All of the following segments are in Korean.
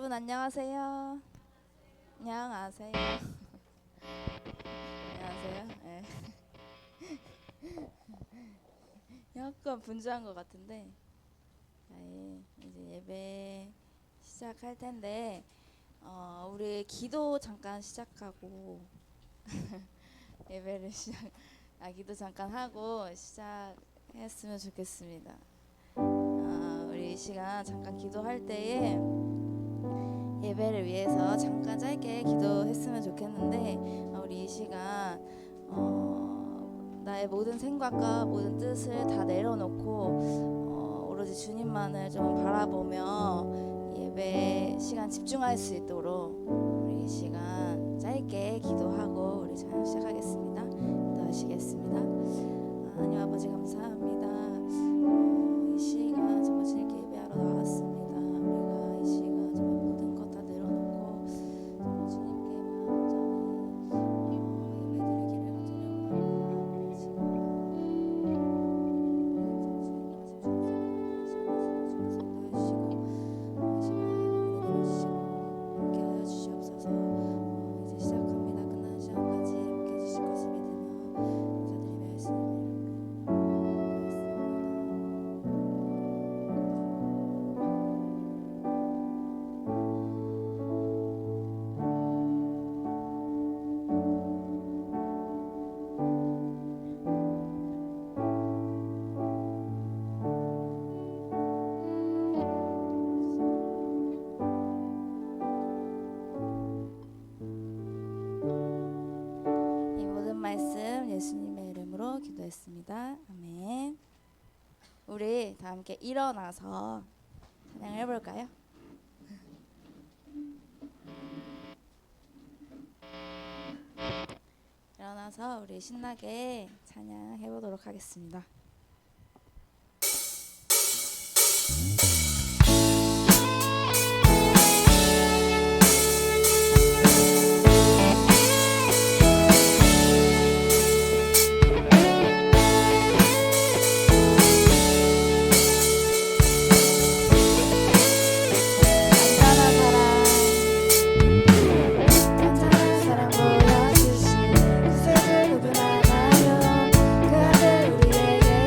여러분 안녕하세요. 안녕하세요. 안녕하세요. 네. 약간 분주한 것 같은데 이제 예배 시작할 텐데 우리 기도 잠깐 시작하고 예배를 기도 잠깐 하고 시작했으면 좋겠습니다. 우리 이 시간 잠깐 기도할 때에 예배를 위해서 잠깐 짧게 기도했으면 좋겠는데 우리 이 시간 나의 모든 생각과 모든 뜻을 다 내려놓고 오로지 주님만을 좀 바라보며 예배 시간 집중할 수 있도록 우리 이 시간 짧게 기도하고 우리 찬양 시작하겠습니다. 기도하시겠습니다. 하나님 아버지 감사합니다. 이 시간 정말 주님께 예배하러 나왔습니다. 우리가 이 시간 정말 모든 것 다 내려놓고 주님께 온전히 예배드리기를 예수님의 이름으로 기도했습니다. 아멘. 우리 다 함께 일어나서 찬양을 해볼까요? 일어나서 우리 신나게 찬양해보도록 하겠습니다. 사랑 보여주신 그 색을 구분하나요? 그 아들 우리에게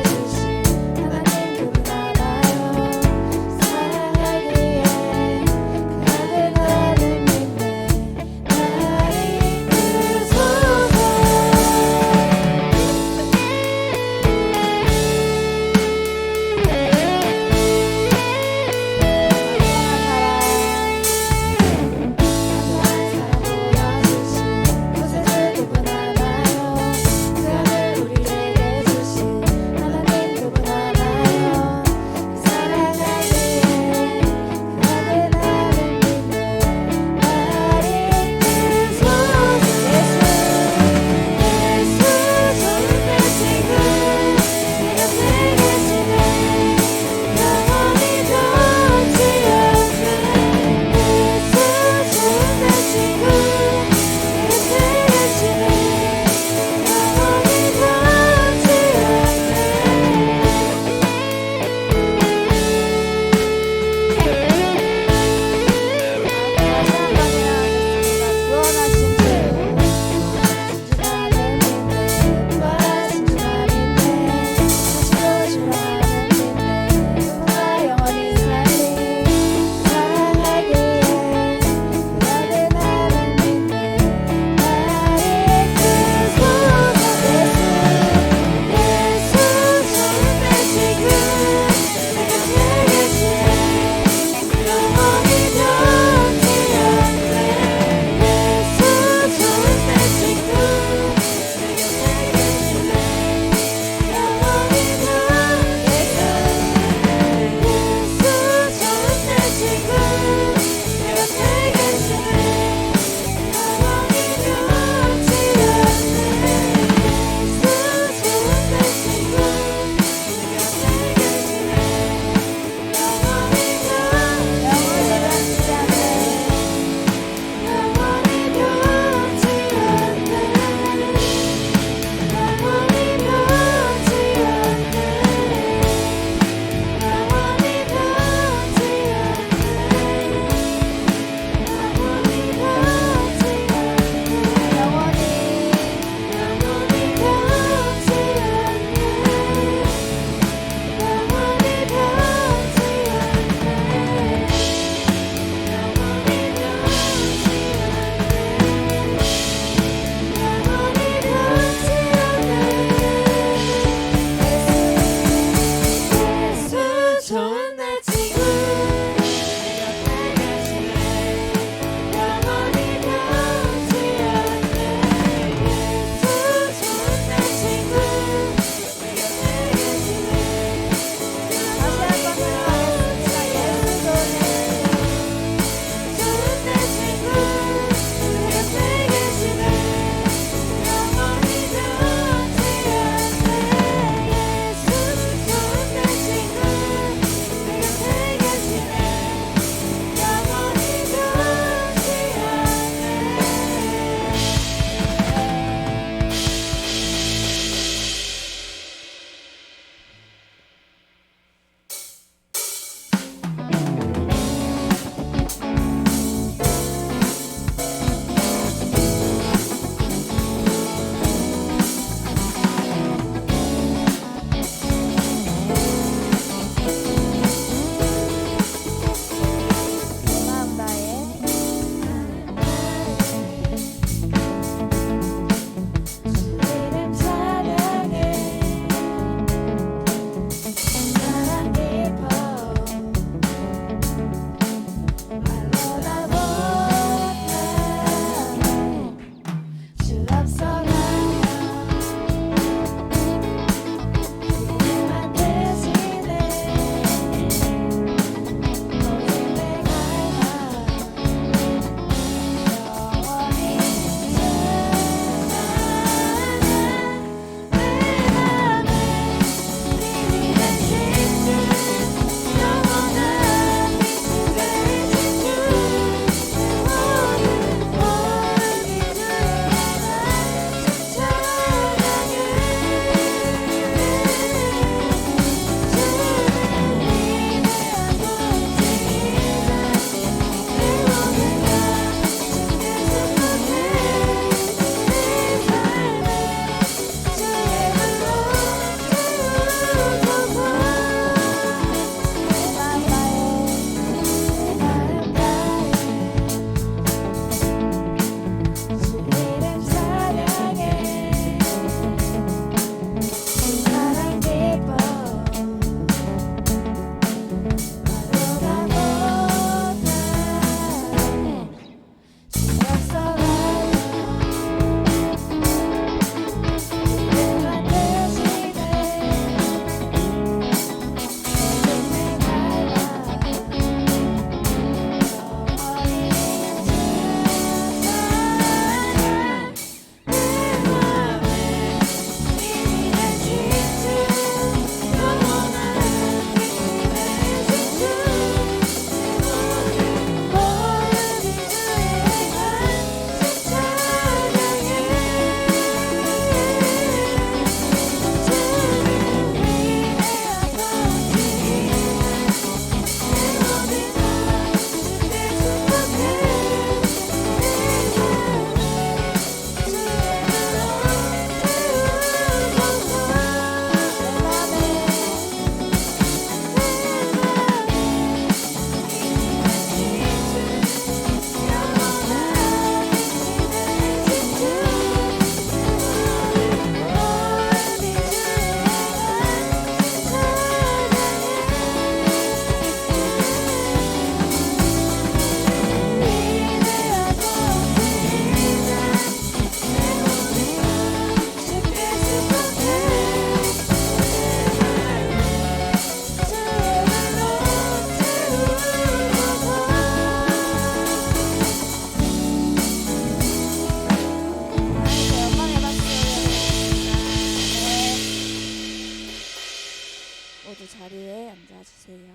주세요.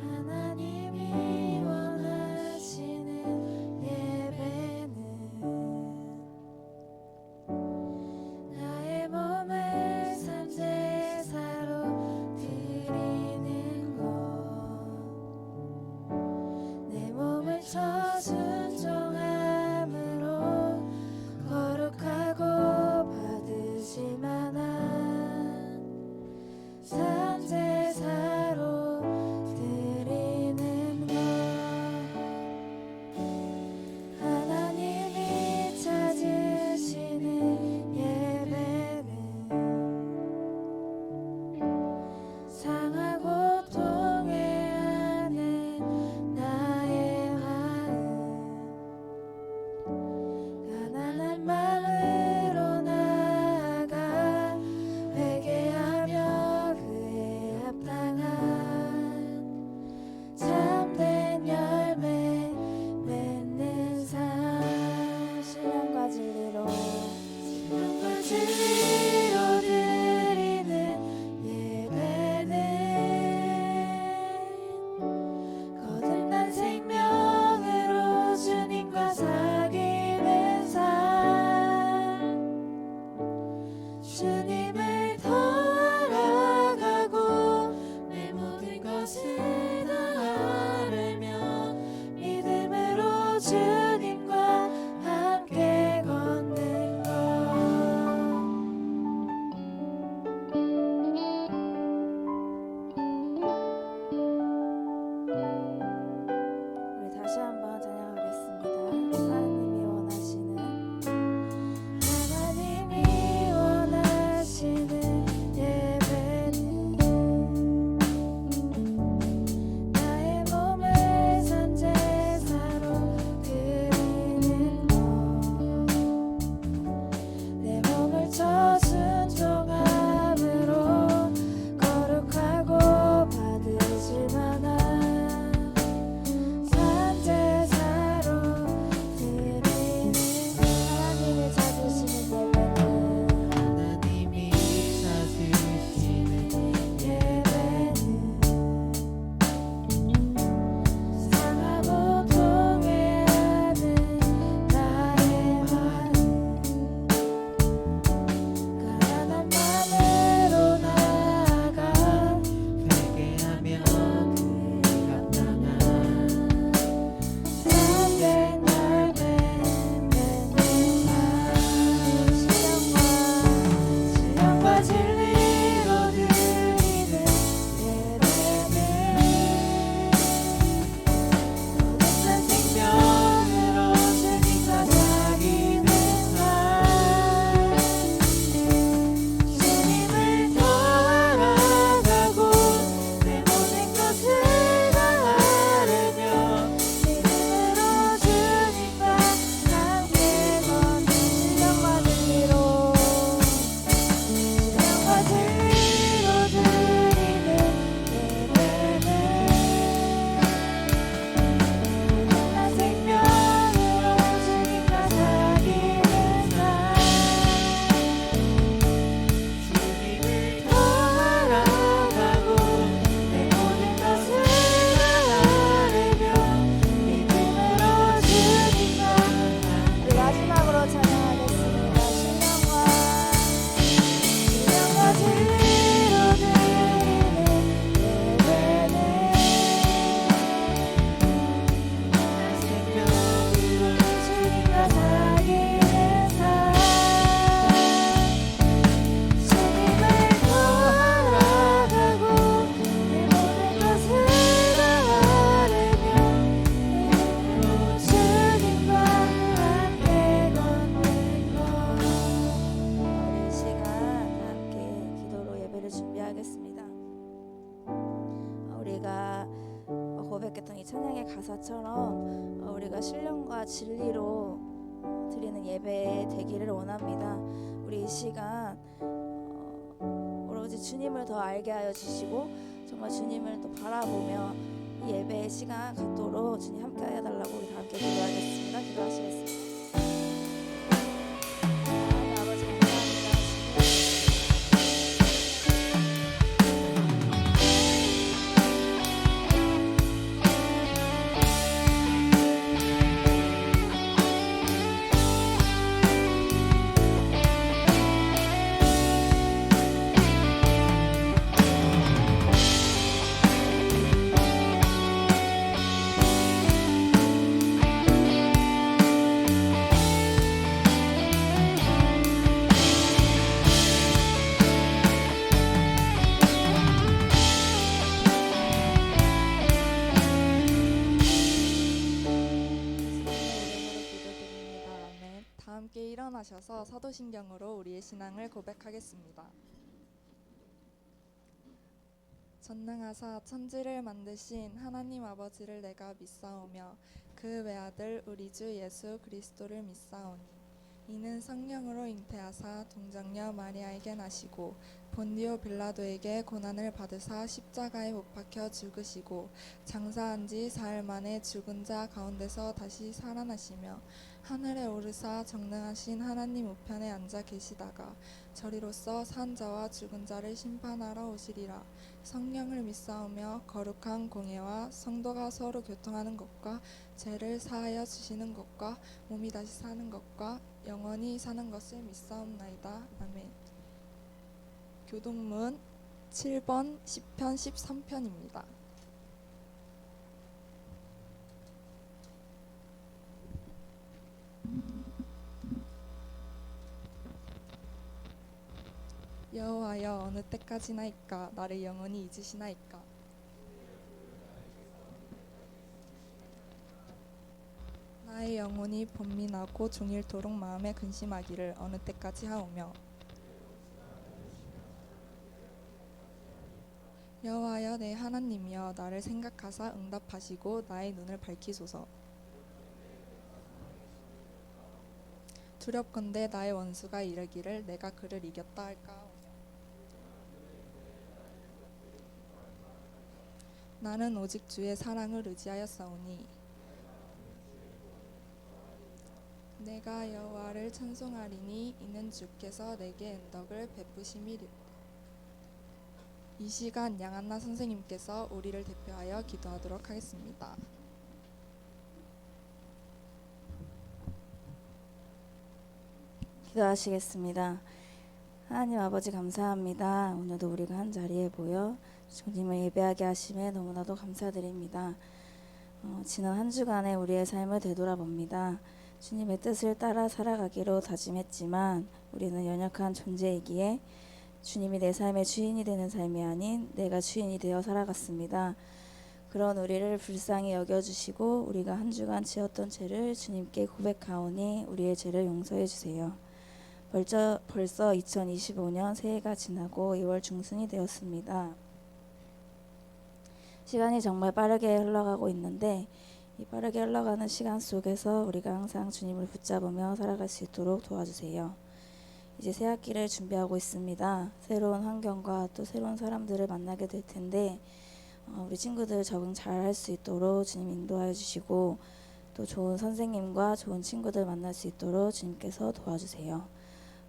하나님이 원하시는 예배는 나의 몸을 산제사로 드리는 것, 내 몸을 저순종함으로 거룩하고 받으실 만한 산제사로 드리는 것, 하나님이 찾으시는 예배는 상하고 통회하는 나의 마음, 가난한 마음으로 나아가 회개하며 그에 합당한 참된 열매 맺는 삶, 신령과 진리로 신령과 진리로 드리는 예배는 거듭난 생명으로 주님과 사귀는 삶, 주님을 더 알아가고 내 모든 것을 다하려며 믿음으로 주님과 함께 걷는 것. 우리 다시 한번 찬양하겠습니다. 하나님이 원하시는 하나님이 원하시는 예배는 나의 몸을 산제사로 드리는 것, 내 몸을 저순종함으로 거룩하고 받으실 만한 산제사로 드리는 것, 하나님이 찾으시는 예배는 하나님이 찾으시는 예배는 상하고 통회하는 나의 마음, 가난한 마음으로 나아가 회개하며 그에 합당한 참된 열매 맺는 삶, 신령과 진리로 드리는 예배는 거듭난 생명으로 주님과 사귀는 삶, 주님을 더 알아가고 내 모든 것을 다하려며 믿음으로 주님과 함께 걷는 신령과 진리로 드리는 예배는 거듭난 생명으로 주님과 사귀는 삶, 주님을 더 알아가고 내 모든 것을 다하려며 믿음으로 주님과 우리 마지막으로 찬양하겠습니다. 신령과 진리로 드리는 예배는 생명으로 주님과 사귀는 삶, 주님을 더 알아가고 내 모든 것을 다하려며 믿음으로 주님과 함께 걷는 것. 우리 이 시간 함께 기도로 예배를 준비하겠습니다. 우리가 고백했던 이 찬양의 가사처럼 우리가 신령과 진리로 드리는 예배 되기를 원합니다. 우리 이 시간 오로지 주님을 더 알게 하여 주시고 정말 주님을 또 바라보며 이 예배의 시간 갖도록 주님 함께 하여 달라고 우리 다 함께 기도하겠습니다. 기도하시겠습니다. 하나님 아버지 감사합니다. 다 함께 일어나셔서 사도신경으로 우리의 신앙을 고백하겠습니다. 전능하사 천지를 만드신 하나님 아버지를 내가 믿사오며 그 외아들 우리 주 예수 그리스도를 믿사오니 이는 성령으로 잉태하사 동정녀 마리아에게 나시고 본디오 빌라도에게 고난을 받으사 십자가에 못 박혀 죽으시고 장사한 지 사흘 만에 죽은 자 가운데서 다시 살아나시며 하늘에 오르사 정능하신 하나님 우편에 앉아 계시다가 저리로서 산 자와 죽은 자를 심판하러 오시리라. 성령을 믿사오며 거룩한 공예와 성도가 서로 교통하는 것과 죄를 사하여 주시는 것과 몸이 다시 사는 것과 영원히 사는 것을 믿사옵나이다. 아멘. 교동문 7번 10편 13편입니다. 여호와여 어느 때까지나이까 나를 영원히 잊으시나이까. 나의 영혼이 번민하고 종일토록 마음에 근심하기를 어느 때까지 하오며. 여호와여 내 하나님이여 나를 생각하사 응답하시고 나의 눈을 밝히소서. 두렵건대 나의 원수가 이르기를 내가 그를 이겼다 할까. 나는 오직 주의 사랑을 의지하였사오니 내가 여호와를 찬송하리니 이는 주께서 내게 은덕을 베푸심이리로다. 이 시간 양한나 선생님께서 우리를 대표하여 기도하도록 하겠습니다. 기도하시겠습니다. 하나님 아버지 감사합니다. 오늘도 우리가 한 자리에 모여 주님을 예배하게 하심에 너무나도 감사드립니다. 지난 한 주간의 우리의 삶을 되돌아봅니다. 주님의 뜻을 따라 살아가기로 다짐했지만 우리는 연약한 존재이기에 주님이 내 삶의 주인이 되는 삶이 아닌 내가 주인이 되어 살아갔습니다. 그런 우리를 불쌍히 여겨주시고 우리가 한 주간 지었던 죄를 주님께 고백하오니 우리의 죄를 용서해 주세요. 벌써 2025년 새해가 지나고 2월 중순이 되었습니다. 시간이 정말 빠르게 흘러가고 있는데 이 빠르게 흘러가는 시간 속에서 우리가 항상 주님을 붙잡으며 살아갈 수 있도록 도와주세요. 이제 새 학기를 준비하고 있습니다. 새로운 환경과 또 새로운 사람들을 만나게 될 텐데 우리 친구들 적응 잘 할 수 있도록 주님 인도하여 주시고 또 좋은 선생님과 좋은 친구들 만날 수 있도록 주님께서 도와주세요.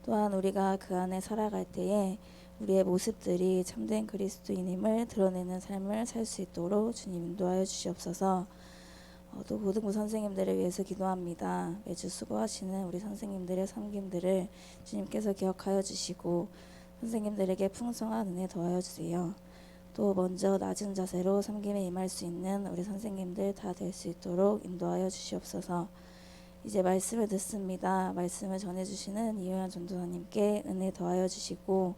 또한 우리가 그 안에 살아갈 때에 우리의 모습들이 참된 그리스도인임을 드러내는 삶을 살 수 있도록 주님 인도하여 주시옵소서. 또 고등부 선생님들을 위해서 기도합니다. 매주 수고하시는 우리 선생님들의 섬김들을 주님께서 기억하여 주시고 선생님들에게 풍성한 은혜 더하여 주세요. 또 먼저 낮은 자세로 섬김에 임할 수 있는 우리 선생님들 다 될 수 있도록 인도하여 주시옵소서. 이제 말씀을 듣습니다. 말씀을 전해주시는 이효연 전도사님께 은혜 더하여 주시고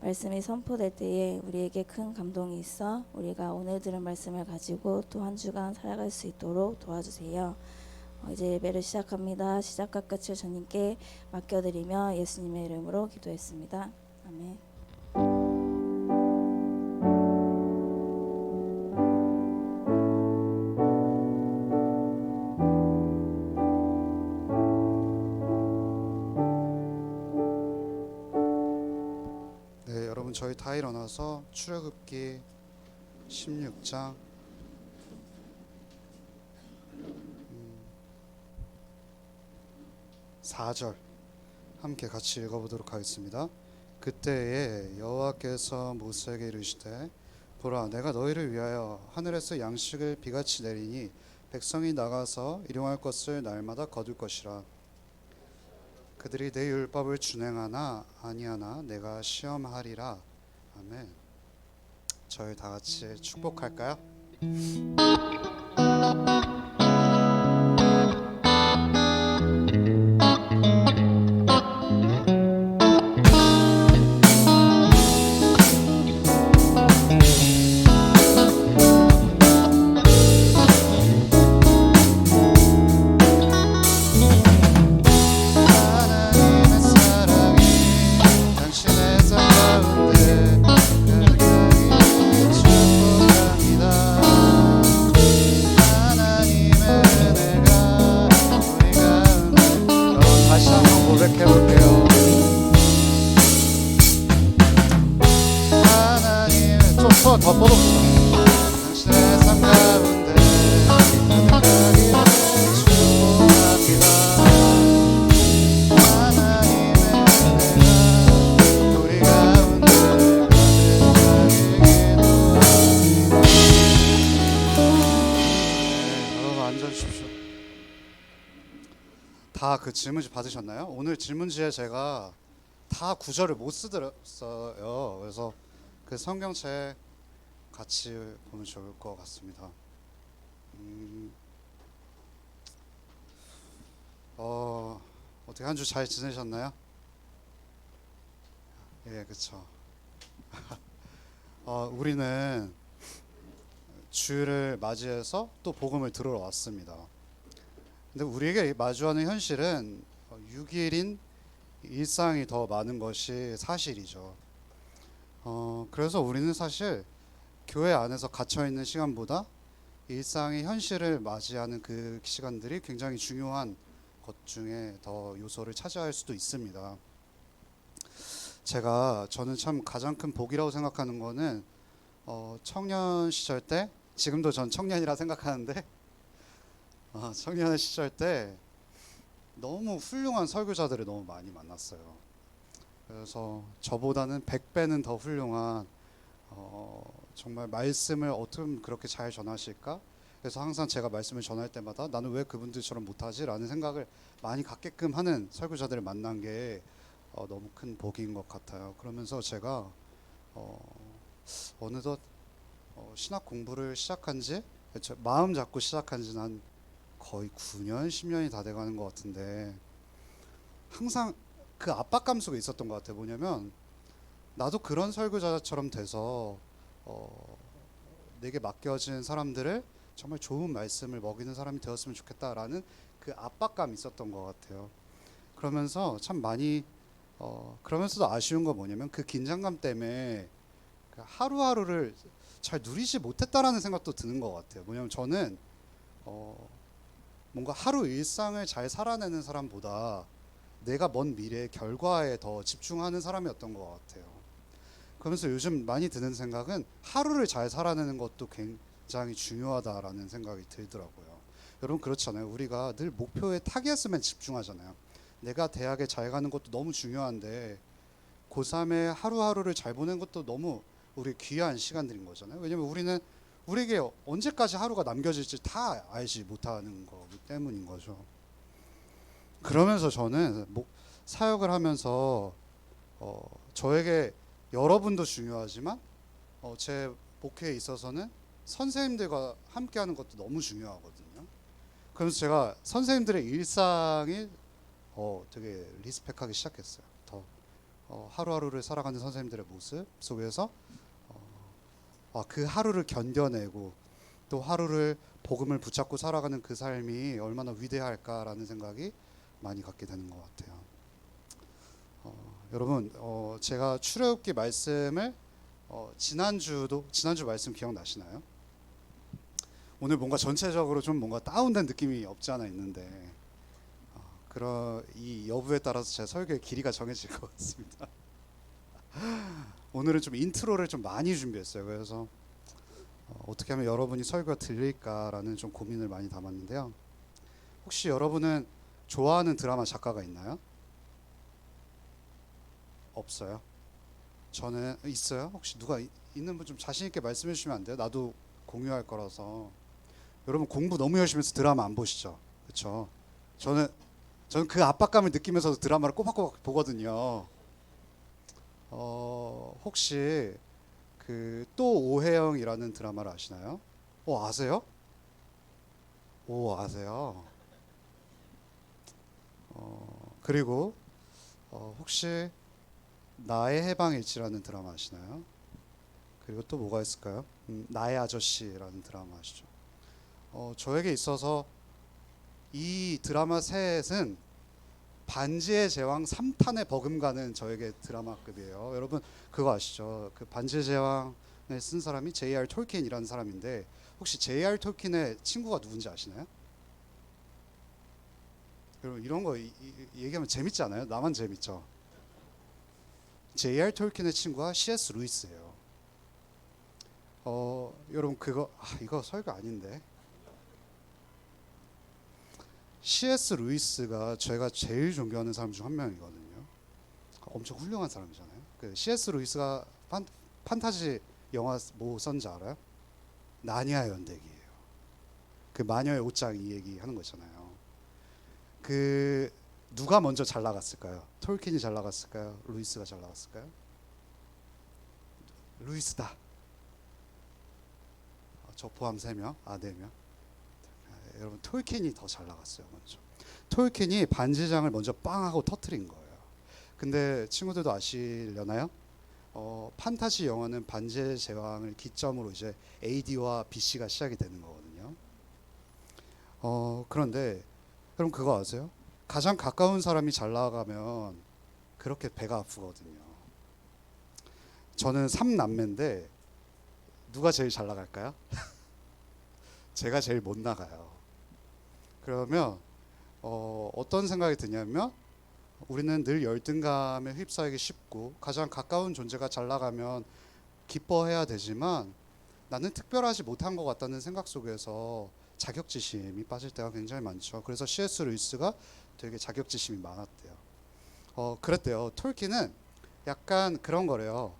말씀이 선포될 때에 우리에게 큰 감동이 있어 우리가 오늘 들은 말씀을 가지고 또 한 주간 살아갈 수 있도록 도와주세요. 이제 예배를 시작합니다. 시작과 끝을 주님께 맡겨드리며 예수님의 이름으로 기도했습니다. 아멘. 저희 다 일어나서 출애굽기 16장 4절 함께 같이 읽어보도록 하겠습니다. 그때에 여호와께서 모세에게 이르시되 보라 내가 너희를 위하여 하늘에서 양식을 비같이 내리니 백성이 나가서 일용할 것을 날마다 거둘 것이라. 그들이 내 율법을 준행하나 아니하나 내가 시험하리라. 아멘. 저희 다 같이 축복할까요? 하나님의 사랑이 당신의 삶 가운데 그렇게 축복합니다. 하나님의 은혜가 우리 가운데. 여러분 다시 한번 고백해 볼게요. 하나님의 좀 더 뻗어봅시다. 당신의 삶 가운데 그렇게 축복합니다. 우리 가운데 여러분 앉아주십시오. 다 그 질문지 받으셨나요? 오늘 질문지에 제가 다 구절을 못 쓰들었어요. 그래서 그 성경책 같이 보면 좋을 것 같습니다. 어떻게 한 주 잘 지내셨나요? 예, 그렇죠. 우리는 주를 맞이해서 또 복음을 들으러 왔습니다. 근데 우리에게 마주하는 현실은 6일인 일상이 더 많은 것이 사실이죠. 그래서 우리는 사실 교회 안에서 갇혀 있는 시간보다 일상의 현실을 맞이하는 그 시간들이 굉장히 중요한 것 중에 더 요소를 차지할 수도 있습니다. 저는 참 가장 큰 복이라고 생각하는 거는 청년 시절 때, 지금도 전 청년이라 생각하는데 청년 시절 때 너무 훌륭한 설교자들을 너무 많이 만났어요. 그래서 저보다는 100배는 더 훌륭한 정말 말씀을 어떻게 그렇게 잘 전하실까? 그래서 항상 제가 말씀을 전할 때마다 나는 왜 그분들처럼 못하지? 라는 생각을 많이 갖게끔 하는 설교자들을 만난 게 너무 큰 복인 것 같아요. 그러면서 제가 어느덧 신학 공부를 시작한 지, 마음 잡고 시작한 지는 한 거의 9년, 10년이 다 돼가는 것 같은데 항상 그 압박감 속에 있었던 것 같아요. 뭐냐면 나도 그런 설교자처럼 돼서 내게 맡겨진 사람들을 정말 좋은 말씀을 먹이는 사람이 되었으면 좋겠다라는 그 압박감이 있었던 것 같아요. 그러면서 참 많이 그러면서도 아쉬운 건 뭐냐면 그 긴장감 때문에 그 하루하루를 잘 누리지 못했다라는 생각도 드는 것 같아요. 뭐냐면 저는 뭔가 하루 일상을 잘 살아내는 사람보다 내가 먼 미래의 결과에 더 집중하는 사람이었던 것 같아요. 그러면서 요즘 많이 드는 생각은 하루를 잘 살아내는 것도 굉장히 중요하다라는 생각이 들더라고요. 여러분 그렇잖아요. 우리가 늘 목표에 타겟에만 집중하잖아요. 내가 대학에 잘 가는 것도 너무 중요한데 고3의 하루하루를 잘 보내는 것도 너무 우리 귀한 시간들인 거잖아요. 왜냐면 우리에게 언제까지 하루가 남겨질지 다 알지 못하는 거기 때문인 거죠. 그러면서 저는 사역을 하면서 저에게 여러분도 중요하지만 제 목회에 있어서는 선생님들과 함께하는 것도 너무 중요하거든요. 그래서 제가 선생님들의 일상이 되게 리스펙하기 시작했어요. 더 하루하루를 살아가는 선생님들의 모습 속에서 그 하루를 견뎌내고 또 하루를 복음을 붙잡고 살아가는 그 삶이 얼마나 위대할까라는 생각이 많이 갖게 되는 것 같아요. 여러분 제가 출애굽기 말씀을 지난주 말씀 기억나시나요? 오늘 뭔가 전체적으로 좀 뭔가 다운된 느낌이 없지 않아 있는데 이 여부에 따라서 제 설교의 길이가 정해질 것 같습니다. 오늘은 좀 인트로를 좀 많이 준비했어요. 그래서 어떻게 하면 여러분이 설교가 들릴까라는 좀 고민을 많이 담았는데요. 혹시 여러분은 좋아하는 드라마 작가가 있나요? 없어요? 저는 있어요. 혹시 누가 있는 분 좀 자신 있게 말씀해 주시면 안 돼요? 나도 공유할 거라서. 여러분 공부 너무 열심히 해서 드라마 안 보시죠? 그렇죠? 저는 그 압박감을 느끼면서도 드라마를 꼬박꼬박 보거든요. 혹시 그 또 오해영이라는 드라마를 아시나요? 아세요? 오, 아세요? 그리고 혹시 나의 해방일지라는 드라마 아시나요? 그리고 또 뭐가 있을까요? 나의 아저씨라는 드라마 아시죠? 저에게 있어서 이 드라마 셋은 반지의 제왕 3탄에 버금가는 저에게 드라마급이에요. 여러분 그거 아시죠? 그 반지의 제왕을 쓴 사람이 J.R. 톨킨이라는 사람인데 혹시 J.R. 톨킨의 친구가 누군지 아시나요? 여러분 이런 거 얘기하면 재밌지 않아요? 나만 재밌죠? J.R. 톨킨의 친구가 C.S. 루이스예요. 여러분 그거 이거 설교 아닌데. C.S. 루이스가 제가 제일 존경하는 사람 중 한 명이거든요. 엄청 훌륭한 사람이잖아요. 그 C.S. 루이스가 판타지 영화 뭐 썼는지 알아요? 나니아 연대기예요. 그 마녀의 옷장 이 얘기 하는 거 있잖아요. 그 누가 먼저 잘 나갔을까요? 톨킨이 잘 나갔을까요? 루이스가 잘 나갔을까요? 루이스다. 저 포함 3명? 4명? 여러분 톨킨이 더 잘 나갔어요. 먼저 톨킨이 반지장을 먼저 빵 하고 터트린 거예요. 근데 친구들도 아시려나요? 판타지 영화는 반지의 제왕을 기점으로 이제 AD와 BC가 시작이 되는 거거든요. 그런데 여러분 그거 아세요? 가장 가까운 사람이 잘 나가면 그렇게 배가 아프거든요. 저는 3남매인데 누가 제일 잘 나갈까요? 제가 제일 못 나가요. 그러면 어떤 생각이 드냐면 우리는 늘 열등감에 휩싸이기 쉽고 가장 가까운 존재가 잘 나가면 기뻐해야 되지만 나는 특별하지 못한 것 같다는 생각 속에서 자격지심이 빠질 때가 굉장히 많죠. 그래서 C.S. 루이스가 되게 자격지심이 많았대요. 그랬대요. 톨킨은 약간 그런 거래요.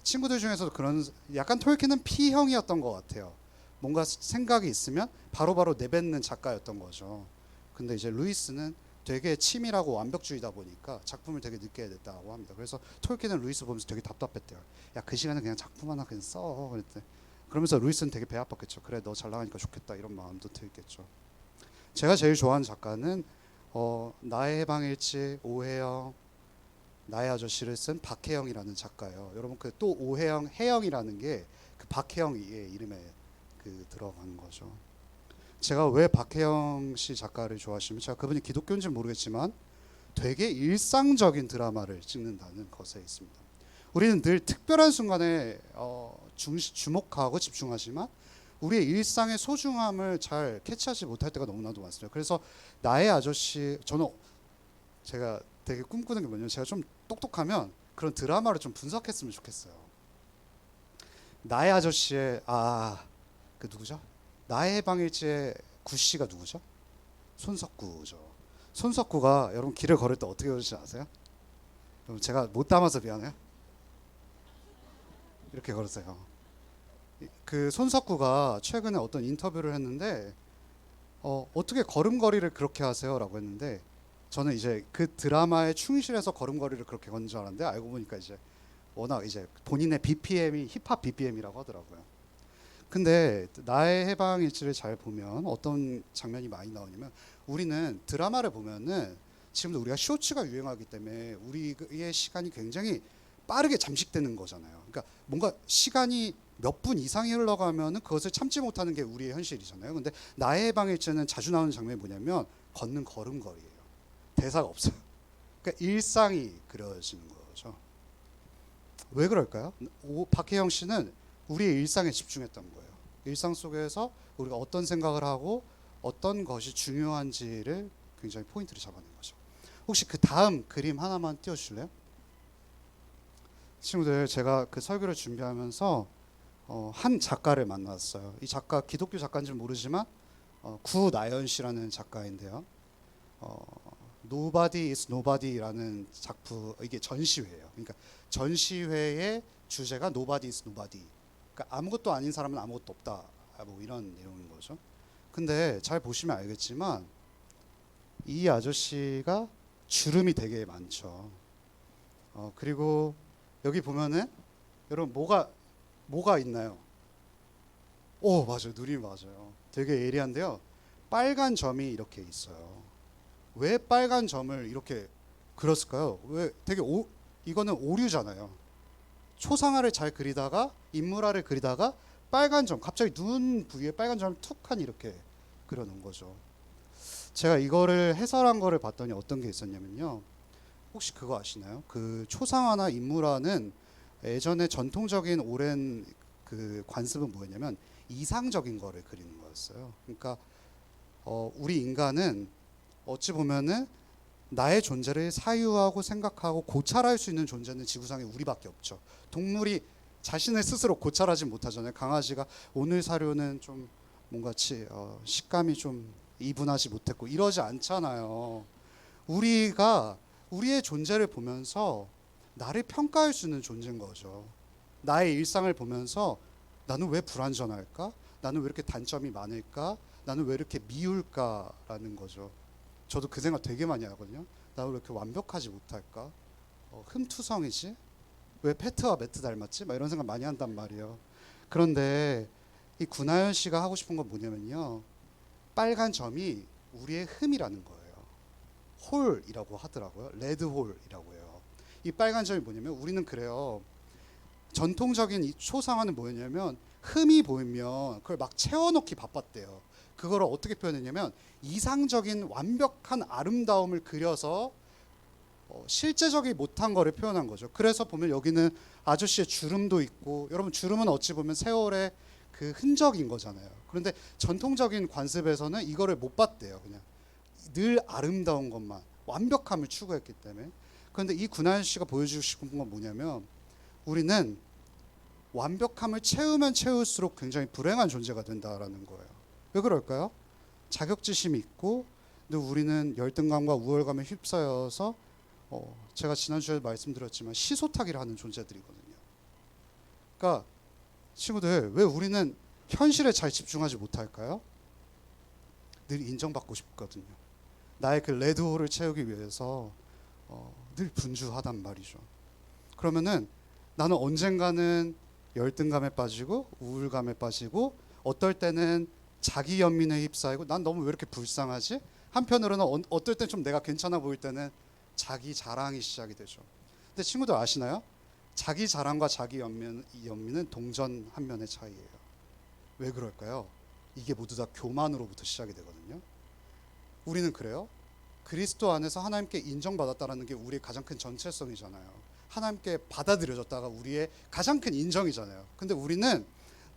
친구들 중에서도 그런 약간 톨킨은 P형이었던 것 같아요. 뭔가 생각이 있으면 바로바로 내뱉는 작가였던 거죠. 근데 이제 루이스는 되게 치밀하고 완벽주의다 보니까 작품을 되게 늦게 냈다고 합니다. 그래서 톨킨은 루이스 보면서 되게 답답했대요. 야, 그 시간에 그냥 작품 하나 그냥 써. 그랬대. 그러면서 루이스는 되게 배 아팠겠죠. 그래, 너 잘 나가니까 좋겠다 이런 마음도 들겠죠. 제가 제일 좋아하는 작가는 나의 해방일지, 오해영, 나의 아저씨를 쓴 박혜영이라는 작가예요. 여러분 그 또 오해영, 혜영이라는 게 그 박혜영의 이름에 그 들어간 거죠. 제가 왜 박혜영 씨 작가를 좋아하시면 제가 그분이 기독교인지는 모르겠지만 되게 일상적인 드라마를 찍는다는 것에 있습니다. 우리는 늘 특별한 순간에 주목하고 집중하지만 우리의 일상의 소중함을 잘 캐치하지 못할 때가 너무나도 많습니다. 그래서 나의 아저씨 제가 되게 꿈꾸는 게 뭐냐면 제가 좀 똑똑하면 그런 드라마를 좀 분석했으면 좋겠어요. 나의 아저씨의 그 누구죠? 나의 해방일지의 구씨가 누구죠? 손석구죠. 손석구가 여러분 길을 걸을 때 어떻게 걸으시지 아세요? 여러분 제가 못 담아서 미안해요. 이렇게 걸으세요. 그 손석구가 최근에 어떤 인터뷰를 했는데 어떻게 걸음걸이를 그렇게 하세요라고 했는데 저는 이제 그 드라마에 충실해서 걸음걸이를 그렇게 걷는 줄 알았는데 알고 보니까 이제 워낙 이제 본인의 BPM이 힙합 BPM이라고 하더라고요. 근데 나의 해방일지를 잘 보면 어떤 장면이 많이 나오냐면 우리는 드라마를 보면은 지금도 우리가 쇼츠가 유행하기 때문에 우리의 시간이 굉장히 빠르게 잠식되는 거잖아요. 그러니까 뭔가 시간이 몇 분 이상이 흘러가면은 그것을 참지 못하는 게 우리의 현실이잖아요. 근데 나의 해방일지는 자주 나오는 장면이 뭐냐면 걷는 걸음걸이에요. 대사가 없어요. 그러니까 일상이 그려지는 거죠. 왜 그럴까요? 박혜영 씨는 우리의 일상에 집중했던 거예요. 일상 속에서 우리가 어떤 생각을 하고 어떤 것이 중요한지를 굉장히 포인트를 잡아낸 거죠. 혹시 그 다음 그림 하나만 띄워주실래요? 친구들, 제가 그 설교를 준비하면서 한 작가를 만났어요. 이 작가 기독교 작가인지 모르지만 구나연 씨라는 작가인데요. Nobody is Nobody라는 작품, 이게 전시회예요. 그러니까 전시회의 주제가 Nobody is Nobody. 그러니까 아무것도 아닌 사람은 아무것도 없다. 뭐 이런 내용인 거죠. 근데 잘 보시면 알겠지만 이 아저씨가 주름이 되게 많죠. 그리고 여기 보면은 여러분 뭐가 있나요? 오, 맞아요. 눈이 맞아요. 되게 예리한데요. 빨간 점이 이렇게 있어요. 왜 빨간 점을 이렇게 그렸을까요? 왜 되게 이거는 오류잖아요. 초상화를 잘 그리다가 인물화를 그리다가 빨간 점, 갑자기 눈 부위에 빨간 점을 툭하니 이렇게 그려놓은 거죠. 제가 이거를 해설한 거를 봤더니 어떤 게 있었냐면요. 혹시 그거 아시나요? 그 초상화나 인물화는 예전에 전통적인 오랜 그 관습은 뭐였냐면 이상적인 거를 그리는 거였어요. 그러니까 우리 인간은 어찌 보면은 나의 존재를 사유하고 생각하고 고찰할 수 있는 존재는 지구상에 우리밖에 없죠. 동물이 자신을 스스로 고찰하지 못하잖아요. 강아지가 오늘 사료는 좀 뭔가 식감이 좀 이분하지 못했고 이러지 않잖아요. 우리가 우리의 존재를 보면서 나를 평가할 수 있는 존재인 거죠. 나의 일상을 보면서 나는 왜 불완전할까? 나는 왜 이렇게 단점이 많을까? 나는 왜 이렇게 미울까라는 거죠. 저도 그 생각 되게 많이 하거든요. 나는 왜 이렇게 완벽하지 못할까? 흠투성이지? 왜 패트와 매트 닮았지? 막 이런 생각 많이 한단 말이에요. 그런데 이 구나연 씨가 하고 싶은 건 뭐냐면요. 빨간 점이 우리의 흠이라는 거예요. 홀이라고 하더라고요. 레드 홀이라고 해요. 이 빨간 점이 뭐냐면 우리는 그래요. 전통적인 이 초상화는 뭐였냐면 흠이 보이면 그걸 막 채워넣기 바빴대요. 그거를 어떻게 표현했냐면 이상적인 완벽한 아름다움을 그려서 실제적이 못한 거를 표현한 거죠. 그래서 보면 여기는 아저씨의 주름도 있고, 여러분 주름은 어찌 보면 세월의 그 흔적인 거잖아요. 그런데 전통적인 관습에서는 이거를 못 봤대요. 그냥 늘 아름다운 것만, 완벽함을 추구했기 때문에. 그런데 이 구나연 씨가 보여주고 싶은 건 뭐냐면 우리는 완벽함을 채우면 채울수록 굉장히 불행한 존재가 된다라는 거예요. 왜 그럴까요? 자격지심이 있고, 근데 우리는 열등감과 우월감에 휩싸여서 제가 지난주에 말씀드렸지만 시소타기를 하는 존재들이거든요. 그러니까 친구들, 왜 우리는 현실에 잘 집중하지 못할까요? 늘 인정받고 싶거든요. 나의 그 레드홀을 채우기 위해서 늘 분주하단 말이죠. 그러면은 나는 언젠가는 열등감에 빠지고 우울감에 빠지고 어떨 때는 자기 연민에 휩싸이고 난 너무 왜 이렇게 불쌍하지? 한편으로는 어떨 땐 좀 내가 괜찮아 보일 때는 자기 자랑이 시작이 되죠. 근데 친구들 아시나요? 자기 자랑과 자기 연민은 동전 한 면의 차이예요. 왜 그럴까요? 이게 모두 다 교만으로부터 시작이 되거든요. 우리는 그래요. 그리스도 안에서 하나님께 인정받았다는 게 우리의 가장 큰 전체성이잖아요. 하나님께 받아들여졌다가 우리의 가장 큰 인정이잖아요. 근데 우리는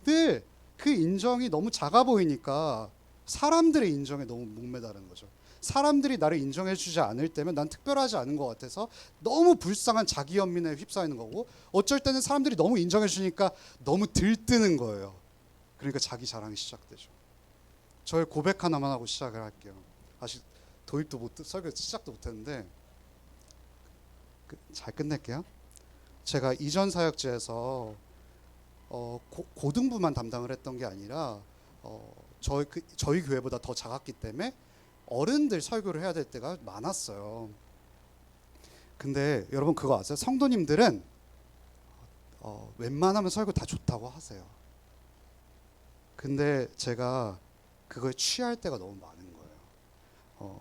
늘 그 인정이 너무 작아 보이니까 사람들의 인정에 너무 목매다는 거죠. 사람들이 나를 인정해 주지 않을 때면 난 특별하지 않은 것 같아서 너무 불쌍한 자기 연민에 휩싸이는 거고, 어쩔 때는 사람들이 너무 인정해 주니까 너무 들뜨는 거예요. 그러니까 자기 자랑이 시작되죠. 저의 고백 하나만 하고 시작을 할게요. 아직 도입도 설교 시작도 못했는데 잘 끝낼게요. 제가 이전 사역지에서 고등부만 담당을 했던 게 아니라 저희 교회보다 더 작았기 때문에 어른들 설교를 해야 될 때가 많았어요. 근데 여러분 그거 아세요? 성도님들은 웬만하면 설교 다 좋다고 하세요. 근데 제가 그거에 취할 때가 너무 많은 거예요.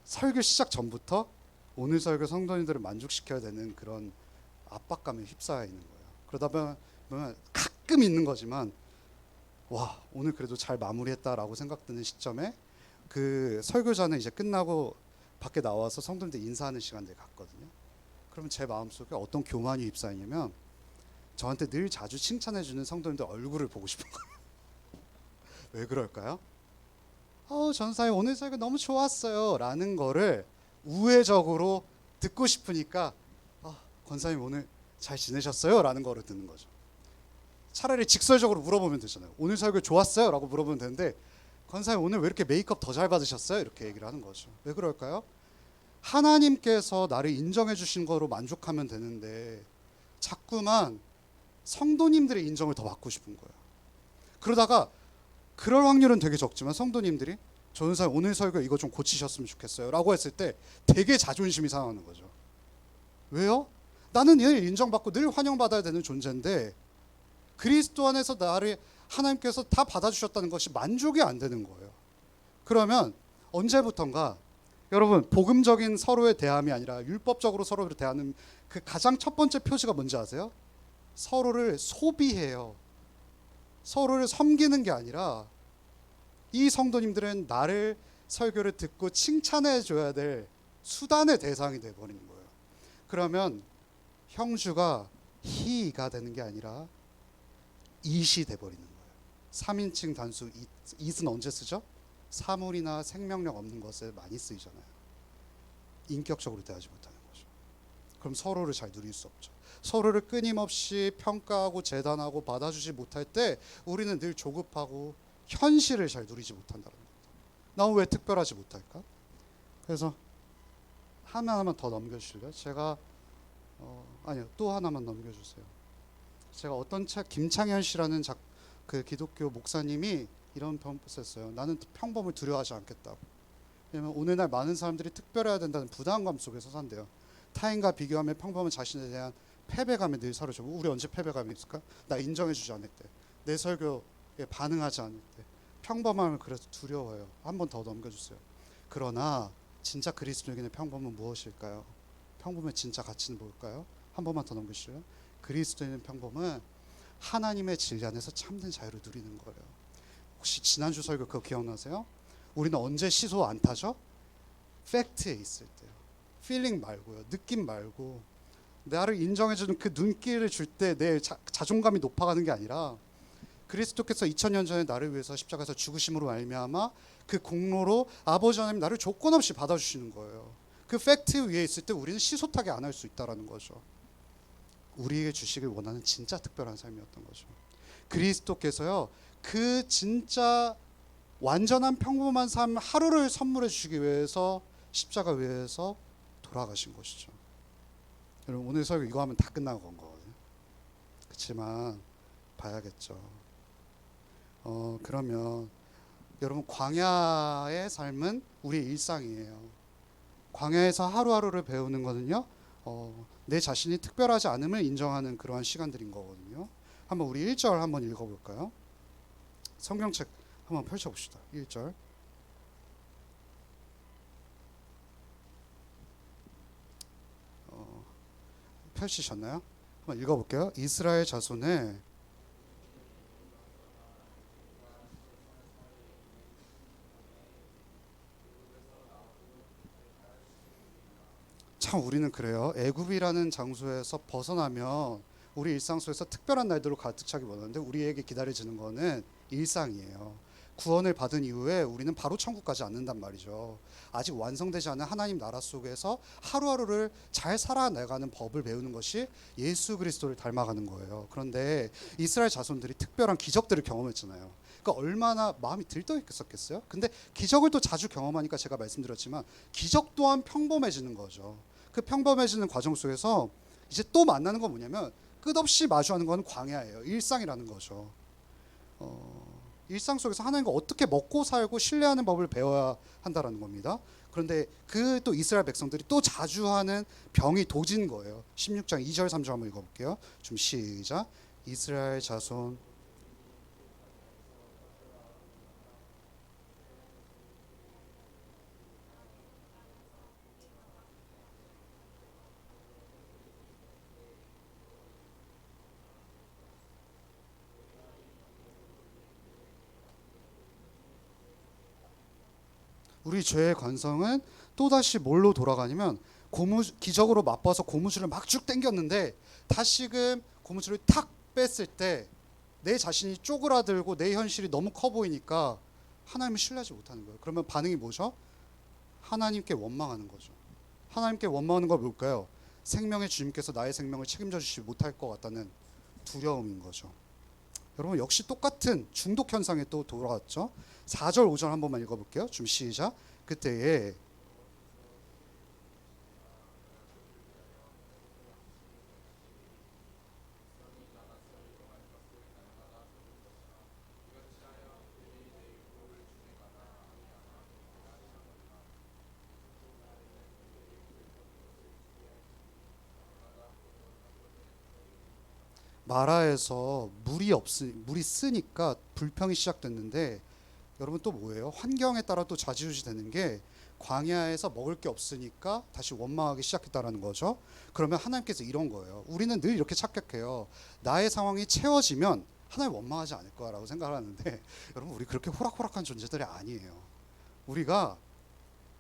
설교 시작 전부터 오늘 설교 성도님들을 만족시켜야 되는 그런 압박감에 휩싸여 있는 거예요. 그러다 보면 가끔 있는 거지만 와, 오늘 그래도 잘 마무리했다라고 생각드는 시점에 그 설교자는 이제 끝나고 밖에 나와서 성도님들 인사하는 시간들이 갔거든요. 그러면 제 마음속에 어떤 교만이 휩싸이냐면 저한테 늘 자주 칭찬해주는 성도님들 얼굴을 보고 싶은 거예요. 왜 그럴까요? 전사님 오늘 설교 너무 좋았어요 라는 거를 우회적으로 듣고 싶으니까 권사님 오늘 잘 지내셨어요? 라는 거를 듣는 거죠. 차라리 직설적으로 물어보면 되잖아요. 오늘 설교 좋았어요? 라고 물어보면 되는데 권사님 오늘 왜 이렇게 메이크업 더 잘 받으셨어요? 이렇게 얘기를 하는 거죠. 왜 그럴까요? 하나님께서 나를 인정해 주신 거로 만족하면 되는데 자꾸만 성도님들의 인정을 더 받고 싶은 거예요. 그러다가 그럴 확률은 되게 적지만 성도님들이 전사님 오늘 설교 이거 좀 고치셨으면 좋겠어요 라고 했을 때 되게 자존심이 상하는 거죠. 왜요? 나는 늘 인정받고 늘 환영받아야 되는 존재인데 그리스도 안에서 나를 하나님께서 다 받아주셨다는 것이 만족이 안 되는 거예요. 그러면 언제부턴가 여러분 복음적인 서로의 대함이 아니라 율법적으로 서로를 대하는 그 가장 첫 번째 표시가 뭔지 아세요? 서로를 소비해요. 서로를 섬기는 게 아니라 이 성도님들은 나를 설교를 듣고 칭찬해 줘야 될 수단의 대상이 돼버리는 거예요. 그러면 형주가 he가 되는 게 아니라 it이 돼버리는 거예요. 3인칭 단수 it은 언제 쓰죠? 사물이나 생명력 없는 것에 많이 쓰이잖아요. 인격적으로 대하지 못하는 거죠. 그럼 서로를 잘 누릴 수 없죠. 서로를 끊임없이 평가하고 재단하고 받아주지 못할 때 우리는 늘 조급하고 현실을 잘 누리지 못한다는 겁니다. 나 왜 특별하지 못할까? 그래서 하나만 더 넘겨주실래요? 제가 아니요 또 하나만 넘겨주세요. 제가 어떤 책 김창현 씨라는 그 기독교 목사님이 이런 표현을 썼어요. 나는 평범을 두려워하지 않겠다고. 왜냐면 오늘날 많은 사람들이 특별해야 된다는 부담감 속에서 산대요. 타인과 비교하며 평범한 자신에 대한 패배감에 늘 사로잡고 우리 언제 패배감이 있을까? 나 인정해주지 않을 때, 내 설교에 반응하지 않을 때 평범함을 그래서 두려워해요. 한 번 더 넘겨주세요. 그러나 진짜 그리스도인의 평범은 무엇일까요? 평범의 진짜 가치는 뭘까요? 한 번만 더 넘겨주세요. 그리스도인의 평범은 하나님의 진리 안에서 참된 자유를 누리는 거예요. 혹시 지난주 설교 그거 기억나세요? 우리는 언제 시소 안 타죠? 팩트에 있을 때요. 필링 말고요. 느낌 말고 나를 인정해주는 그 눈길을 줄 때 내 자존감이 높아가는 게 아니라 그리스도께서 2000년 전에 나를 위해서 십자가에서 죽으심으로 말미암아 그 공로로 아버지 하나님 나를 조건 없이 받아주시는 거예요. 그 팩트 위에 있을 때 우리는 시소타게 안 할 수 있다라는 거죠. 우리에게 주시길 원하는 진짜 특별한 삶이었던 거죠. 그리스도께서요 그 진짜 완전한 평범한 삶 하루를 선물해 주시기 위해서 십자가 위에서 돌아가신 것이죠. 여러분 오늘 설교 이거 하면 다 끝난 건 거거든요. 그렇지만 봐야겠죠. 그러면 여러분 광야의 삶은 우리의 일상이에요. 광야에서 하루하루를 배우는 거는요. 내 자신이 특별하지 않음을 인정하는 그러한 시간들인 거거든요. 한번 우리 1절 한번 읽어볼까요? 성경책 한번 펼쳐봅시다. 1절. 펼치셨나요? 한번 읽어볼게요. 이스라엘 자손의 참 우리는 그래요. 애굽이라는 장소에서 벗어나면 우리 일상 속에서 특별한 날들로 가득 차기 원하는데 우리에게 기다려지는 거는 일상이에요. 구원을 받은 이후에 우리는 바로 천국 가지 않는단 말이죠. 아직 완성되지 않은 하나님 나라 속에서 하루하루를 잘 살아나가는 법을 배우는 것이 예수 그리스도를 닮아가는 거예요. 그런데 이스라엘 자손들이 특별한 기적들을 경험했잖아요. 그러니까 얼마나 마음이 들떠있었겠어요. 근데 기적을 또 자주 경험하니까 제가 말씀드렸지만 기적 또한 평범해지는 거죠. 그 평범해지는 과정 속에서 이제 또 만나는 건 뭐냐면 끝없이 마주하는 건 광야예요. 일상이라는 거죠. 일상 속에서 하나님과 어떻게 먹고 살고 신뢰하는 법을 배워야 한다라는 겁니다. 그런데 그 또 이스라엘 백성들이 또 자주 하는 병이 도진 거예요. 16장 2절 3절 한번 읽어볼게요. 좀 시작. 이스라엘 자손 우리 죄의 관성은 또다시 뭘로 돌아가냐면 기적으로 맛봐서 고무줄을 막 쭉 당겼는데 다시금 고무줄을 탁 뺐을 때 내 자신이 쪼그라들고 내 현실이 너무 커 보이니까 하나님을 신뢰하지 못하는 거예요. 그러면 반응이 뭐죠? 하나님께 원망하는 거죠. 하나님께 원망하는 건 뭘까요? 생명의 주님께서 나의 생명을 책임져 주시지 못할 것 같다는 두려움인 거죠. 여러분 역시 똑같은 중독 현상에 또 돌아왔죠. 4절 5절 한 번만 읽어볼게요. 좀 시작. 그때에 마라에서 물이 쓰니까 불평이 시작됐는데 여러분 또 뭐예요? 환경에 따라 또 좌지우지 되는 게 광야에서 먹을 게 없으니까 다시 원망하기 시작했다라는 거죠. 그러면 하나님께서 이런 거예요. 우리는 늘 이렇게 착각해요. 나의 상황이 채워지면 하나님 원망하지 않을 거라고 생각을 하는데 여러분 우리 그렇게 호락호락한 존재들이 아니에요. 우리가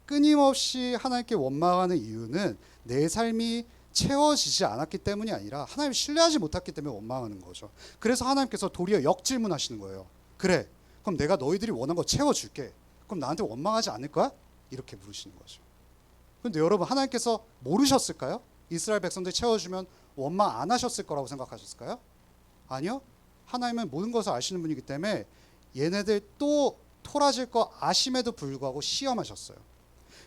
끊임없이 하나님께 원망하는 이유는 내 삶이 채워지지 않았기 때문이 아니라 하나님을 신뢰하지 못했기 때문에 원망하는 거죠. 그래서 하나님께서 도리어 역질문하시는 거예요. 그래, 그럼 내가 너희들이 원한 거 채워줄게. 그럼 나한테 원망하지 않을 거야? 이렇게 물으시는 거죠. 그런데 여러분 하나님께서 모르셨을까요? 이스라엘 백성들 채워주면 원망 안 하셨을 거라고 생각하셨을까요? 아니요. 하나님은 모든 것을 아시는 분이기 때문에 얘네들 또 토라질 거 아심에도 불구하고 시험하셨어요.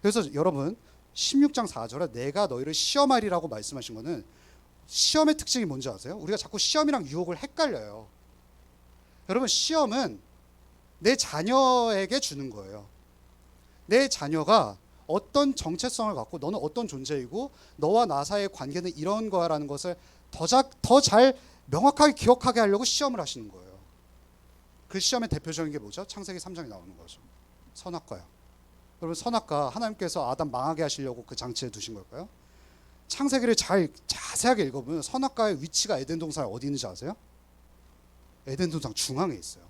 그래서 여러분 16장 4절에 내가 너희를 시험하리라고 말씀하신 거는 시험의 특징이 뭔지 아세요? 우리가 자꾸 시험이랑 유혹을 헷갈려요. 여러분 시험은 내 자녀에게 주는 거예요. 내 자녀가 어떤 정체성을 갖고 너는 어떤 존재이고 너와 나 사이의 관계는 이런 거야라는 것을 더 잘 명확하게 기억하게 하려고 시험을 하시는 거예요. 그 시험의 대표적인 게 뭐죠? 창세기 3장에 나오는 거죠. 선악과요. 여러분 선악과 하나님께서 아담 망하게 하시려고 그 장치에 두신 걸까요? 창세기를 잘 자세하게 읽어보면 선악과의 위치가 에덴 동산에 어디 있는지 아세요? 에덴 동산 중앙에 있어요.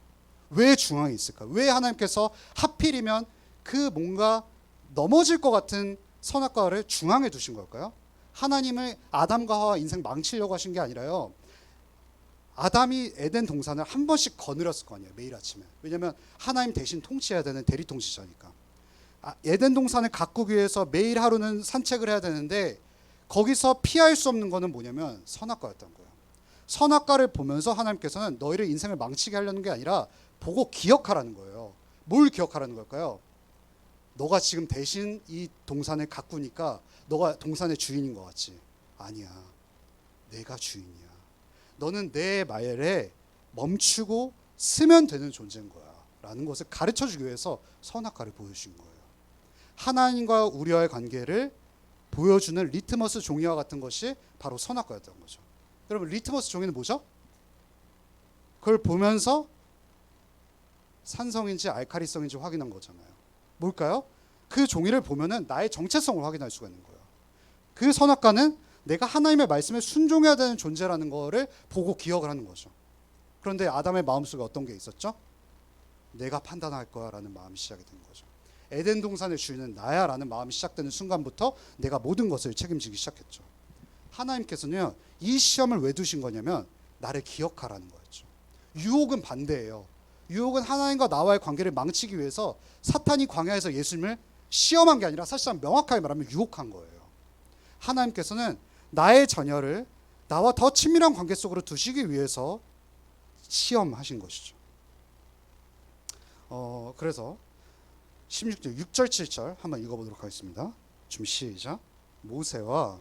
왜 중앙에 있을까? 왜 하나님께서 하필이면 그 뭔가 넘어질 것 같은 선악과를 중앙에 두신 걸까요? 하나님을 아담과 하와 인생 망치려고 하신 게 아니라요. 아담이 에덴 동산을 한 번씩 거느렸을 거 아니에요. 매일 아침에. 왜냐하면 하나님 대신 통치해야 되는 대리 통치자니까. 에덴 동산을 가꾸기 위해서 매일 하루는 산책을 해야 되는데 거기서 피할 수 없는 거는 뭐냐면 선악과였던 거예요. 선악과를 보면서 하나님께서는 너희를 인생을 망치게 하려는 게 아니라 보고 기억하라는 거예요. 뭘 기억하라는 걸까요? 너가 지금 대신 이 동산을 가꾸니까 너가 동산의 주인인 것 같지? 아니야. 내가 주인이야. 너는 내 말에 멈추고 쓰면 되는 존재인 거야 라는 것을 가르쳐주기 위해서 선악과를 보여준 거예요. 하나님과 우리와의 관계를 보여주는 리트머스 종이와 같은 것이 바로 선악과였던 거죠. 여러분 리트머스 종이는 뭐죠? 그걸 보면서 산성인지 알칼리성인지 확인한 거잖아요. 뭘까요? 그 종이를 보면은 나의 정체성을 확인할 수가 있는 거예요. 그 선악과는 내가 하나님의 말씀에 순종해야 되는 존재라는 거를 보고 기억을 하는 거죠. 그런데 아담의 마음속에 어떤 게 있었죠? 내가 판단할 거야 라는 마음이 시작이 된 거죠. 에덴 동산의 주인은 나야 라는 마음이 시작되는 순간부터 내가 모든 것을 책임지기 시작했죠. 하나님께서는 이 시험을 왜 두신 거냐면 나를 기억하라는 거였죠. 유혹은 반대예요. 유혹은 하나님과 나와의 관계를 망치기 위해서 사탄이 광야에서 예수님을 시험한 게 아니라 사실상 명확하게 말하면 유혹한 거예요. 하나님께서는 나의 자녀를 나와 더 친밀한 관계 속으로 두시기 위해서 시험하신 것이죠. 그래서 16절 6절 7절 한번 읽어보도록 하겠습니다. 좀 시작. 모세와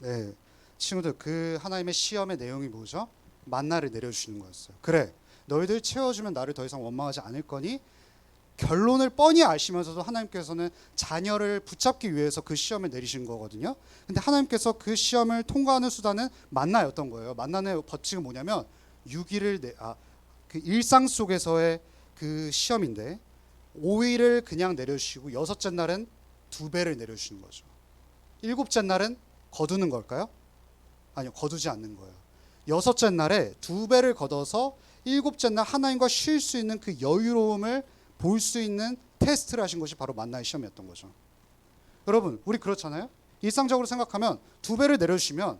네, 친구들 그 하나님의 시험의 내용이 뭐죠? 만나를 내려주시는 거였어요. 그래, 너희들 채워주면 나를 더 이상 원망하지 않을 거니 결론을 뻔히 아시면서도 하나님께서는 자녀를 붙잡기 위해서 그 시험을 내리신 거거든요. 근데 하나님께서 그 시험을 통과하는 수단은 만나였던 거예요. 만나의 법칙은 뭐냐면 6일을 그 일상 속에서의 그 시험인데 5일을 그냥 내려주시고 여섯째 날은 2배를 내려주시는 거죠. 일곱째 날은 거두는 걸까요? 아니요, 거두지 않는 거예요. 여섯째 날에 2배를 걷어서 일곱째 날 하나님과 쉴 수 있는 그 여유로움을 볼 수 있는 테스트를 하신 것이 바로 만나의 시험이었던 거죠. 여러분, 우리 그렇잖아요. 일상적으로 생각하면 2배를 내려주시면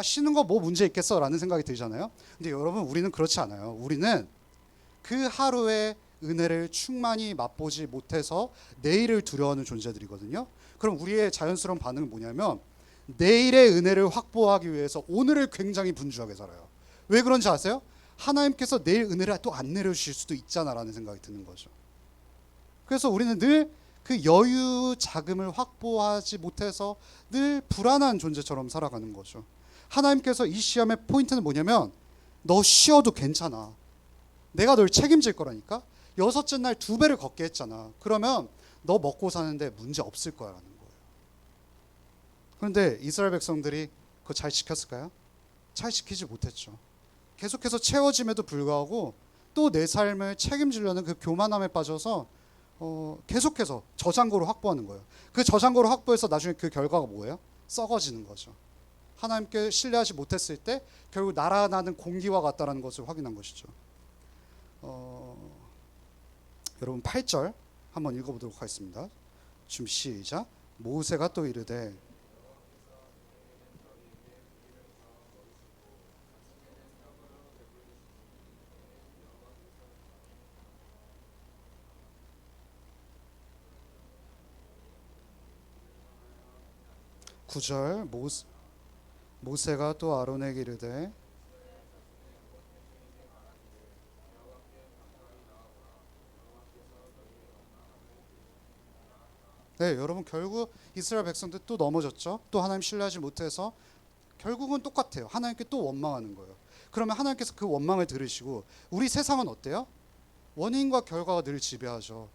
쉬는 거 뭐 문제 있겠어 라는 생각이 들잖아요. 근데 여러분, 우리는 그렇지 않아요. 우리는 그 하루의 은혜를 충만히 맛보지 못해서 내일을 두려워하는 존재들이거든요. 그럼 우리의 자연스러운 반응은 뭐냐면 내일의 은혜를 확보하기 위해서 오늘을 굉장히 분주하게 살아요. 왜 그런지 아세요? 하나님께서 내일 은혜를 또 안 내려주실 수도 있잖아라는 생각이 드는 거죠. 그래서 우리는 늘 그 여유 자금을 확보하지 못해서 늘 불안한 존재처럼 살아가는 거죠. 하나님께서 이 시험의 포인트는 뭐냐면 너 쉬어도 괜찮아. 내가 널 책임질 거라니까. 6째 날 2배를 걷게 했잖아. 그러면 너 먹고 사는데 문제 없을 거라는 거예요. 그런데 이스라엘 백성들이 그거 잘 지켰을까요? 잘 지키지 못했죠. 계속해서 채워짐에도 불구하고 또 내 삶을 책임지려는 그 교만함에 빠져서 계속해서 저장고를 확보하는 거예요. 그 저장고를 확보해서 나중에 그 결과가 뭐예요? 썩어지는 거죠. 하나님께 신뢰하지 못했을 때 결국 날아나는 공기와 같다라는 것을 확인한 것이죠. 여러분 8절 한번 읽어보도록 하겠습니다. 준비 시작. 모세가 또 이르되 (9절) 모세가 또 아론에게 이르되 네, 여러분 결국 이스라엘 백성들 또 넘어졌죠. 또 하나님 신뢰하지 못해서 결국은 똑같아요. 하나님께 또 원망하는 거예요. 그러면 하나님께서 그 원망을 들으시고 우리 세상은 어때요? 원인과 결과가 늘 지배하죠.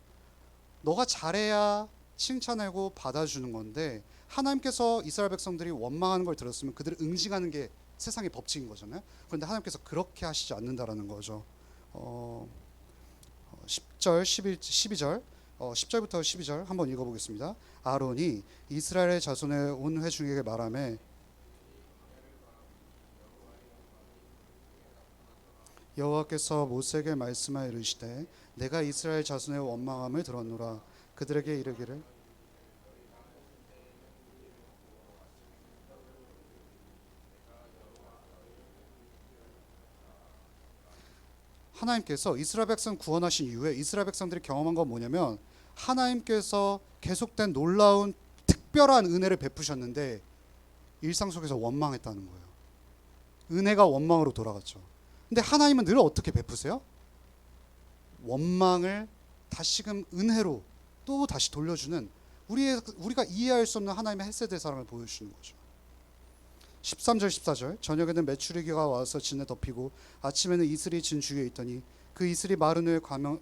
너가 잘해야 칭찬하고 받아주는 건데 하나님께서 이스라엘 백성들이 원망하는 걸 들었으면 그들을 응징하는 게 세상의 법칙인 거잖아요. 그런데 하나님께서 그렇게 하시지 않는다라는 거죠. 10절, 12절 10절부터 12절 한번 읽어보겠습니다. 아론이 이스라엘의 자손의 온 회중에게 말하매 여호와께서 모세에게 말씀하여 이르시되 내가 이스라엘 자손의 원망함을 들었노라. 그들에게 이르기를 하나님께서 이스라엘 백성 구원하신 이후에 이스라엘 백성들이 경험한 건 뭐냐면 하나님께서 계속된 놀라운 특별한 은혜를 베푸셨는데 일상 속에서 원망했다는 거예요. 은혜가 원망으로 돌아갔죠. 근데 하나님은 늘 어떻게 베푸세요? 원망을 다시금 은혜로 또 다시 돌려주는 우리가 이해할 수 없는 하나님의 헷세대 사랑을 보여주시는 거죠. 13절 14절 저녁에는 메추리기가 와서 진에 덮이고 아침에는 이슬이 진 주위에 있더니 그 이슬이 마른 후에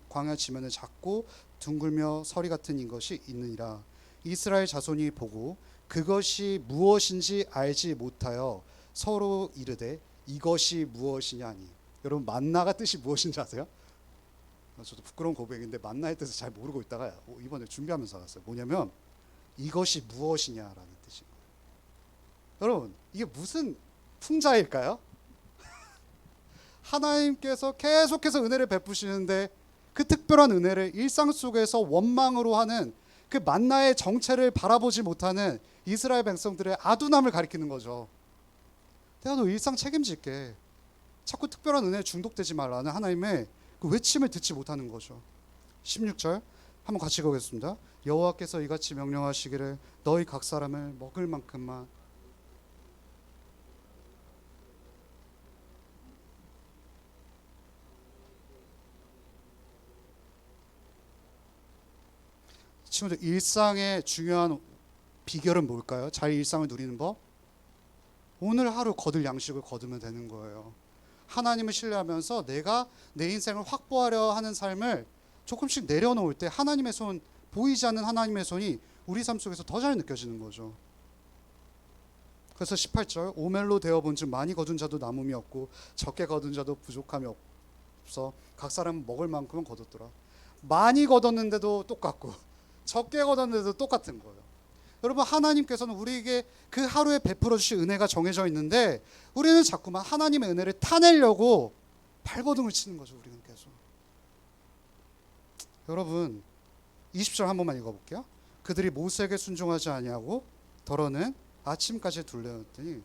광야 지면에 작고 둥글며 서리 같은 것이 있느니라. 이스라엘 자손이 보고 그것이 무엇인지 알지 못하여 서로 이르되 이것이 무엇이냐니. 여러분 만나가 뜻이 무엇인지 아세요? 저도 부끄러운 고백인데 만나의 뜻을 잘 모르고 있다가 이번에 준비하면서 알았어요. 뭐냐면 이것이 무엇이냐라는 뜻인 거예요. 여러분 이게 무슨 풍자일까요? 하나님께서 계속해서 은혜를 베푸시는데 그 특별한 은혜를 일상 속에서 원망으로 하는 그 만나의 정체를 바라보지 못하는 이스라엘 백성들의 아둔함을 가리키는 거죠. 내가 너 일상 책임질게. 자꾸 특별한 은혜에 중독되지 말라는 하나님의 그 외침을 듣지 못하는 거죠. 16절 한번 같이 읽어보겠습니다. 여호와께서 이같이 명령하시기를 너희 각 사람을 먹을 만큼만 친구들 일상의 중요한 비결은 뭘까요? 잘 일상을 누리는 법? 오늘 하루 거둘 양식을 거두면 되는 거예요. 하나님을 신뢰하면서 내가 내 인생을 확보하려 하는 삶을 조금씩 내려놓을 때 하나님의 손, 보이지 않는 하나님의 손이 우리 삶 속에서 더 잘 느껴지는 거죠. 그래서 18절 오멜로 되어본 즉 많이 거둔 자도 남음이 없고 적게 거둔 자도 부족함이 없어 각 사람 먹을 만큼은 거뒀더라. 많이 거뒀는데도 똑같고 적게 거뒀는데도 똑같은 거예요. 여러분 하나님께서는 우리에게 그 하루에 베풀어 주실 은혜가 정해져 있는데 우리는 자꾸만 하나님의 은혜를 타내려고 발버둥을 치는 거죠. 우리는 계속. 여러분 20절 한 번만 읽어볼게요. 그들이 모세에게 순종하지 아니하고 더러는 아침까지 둘러였더니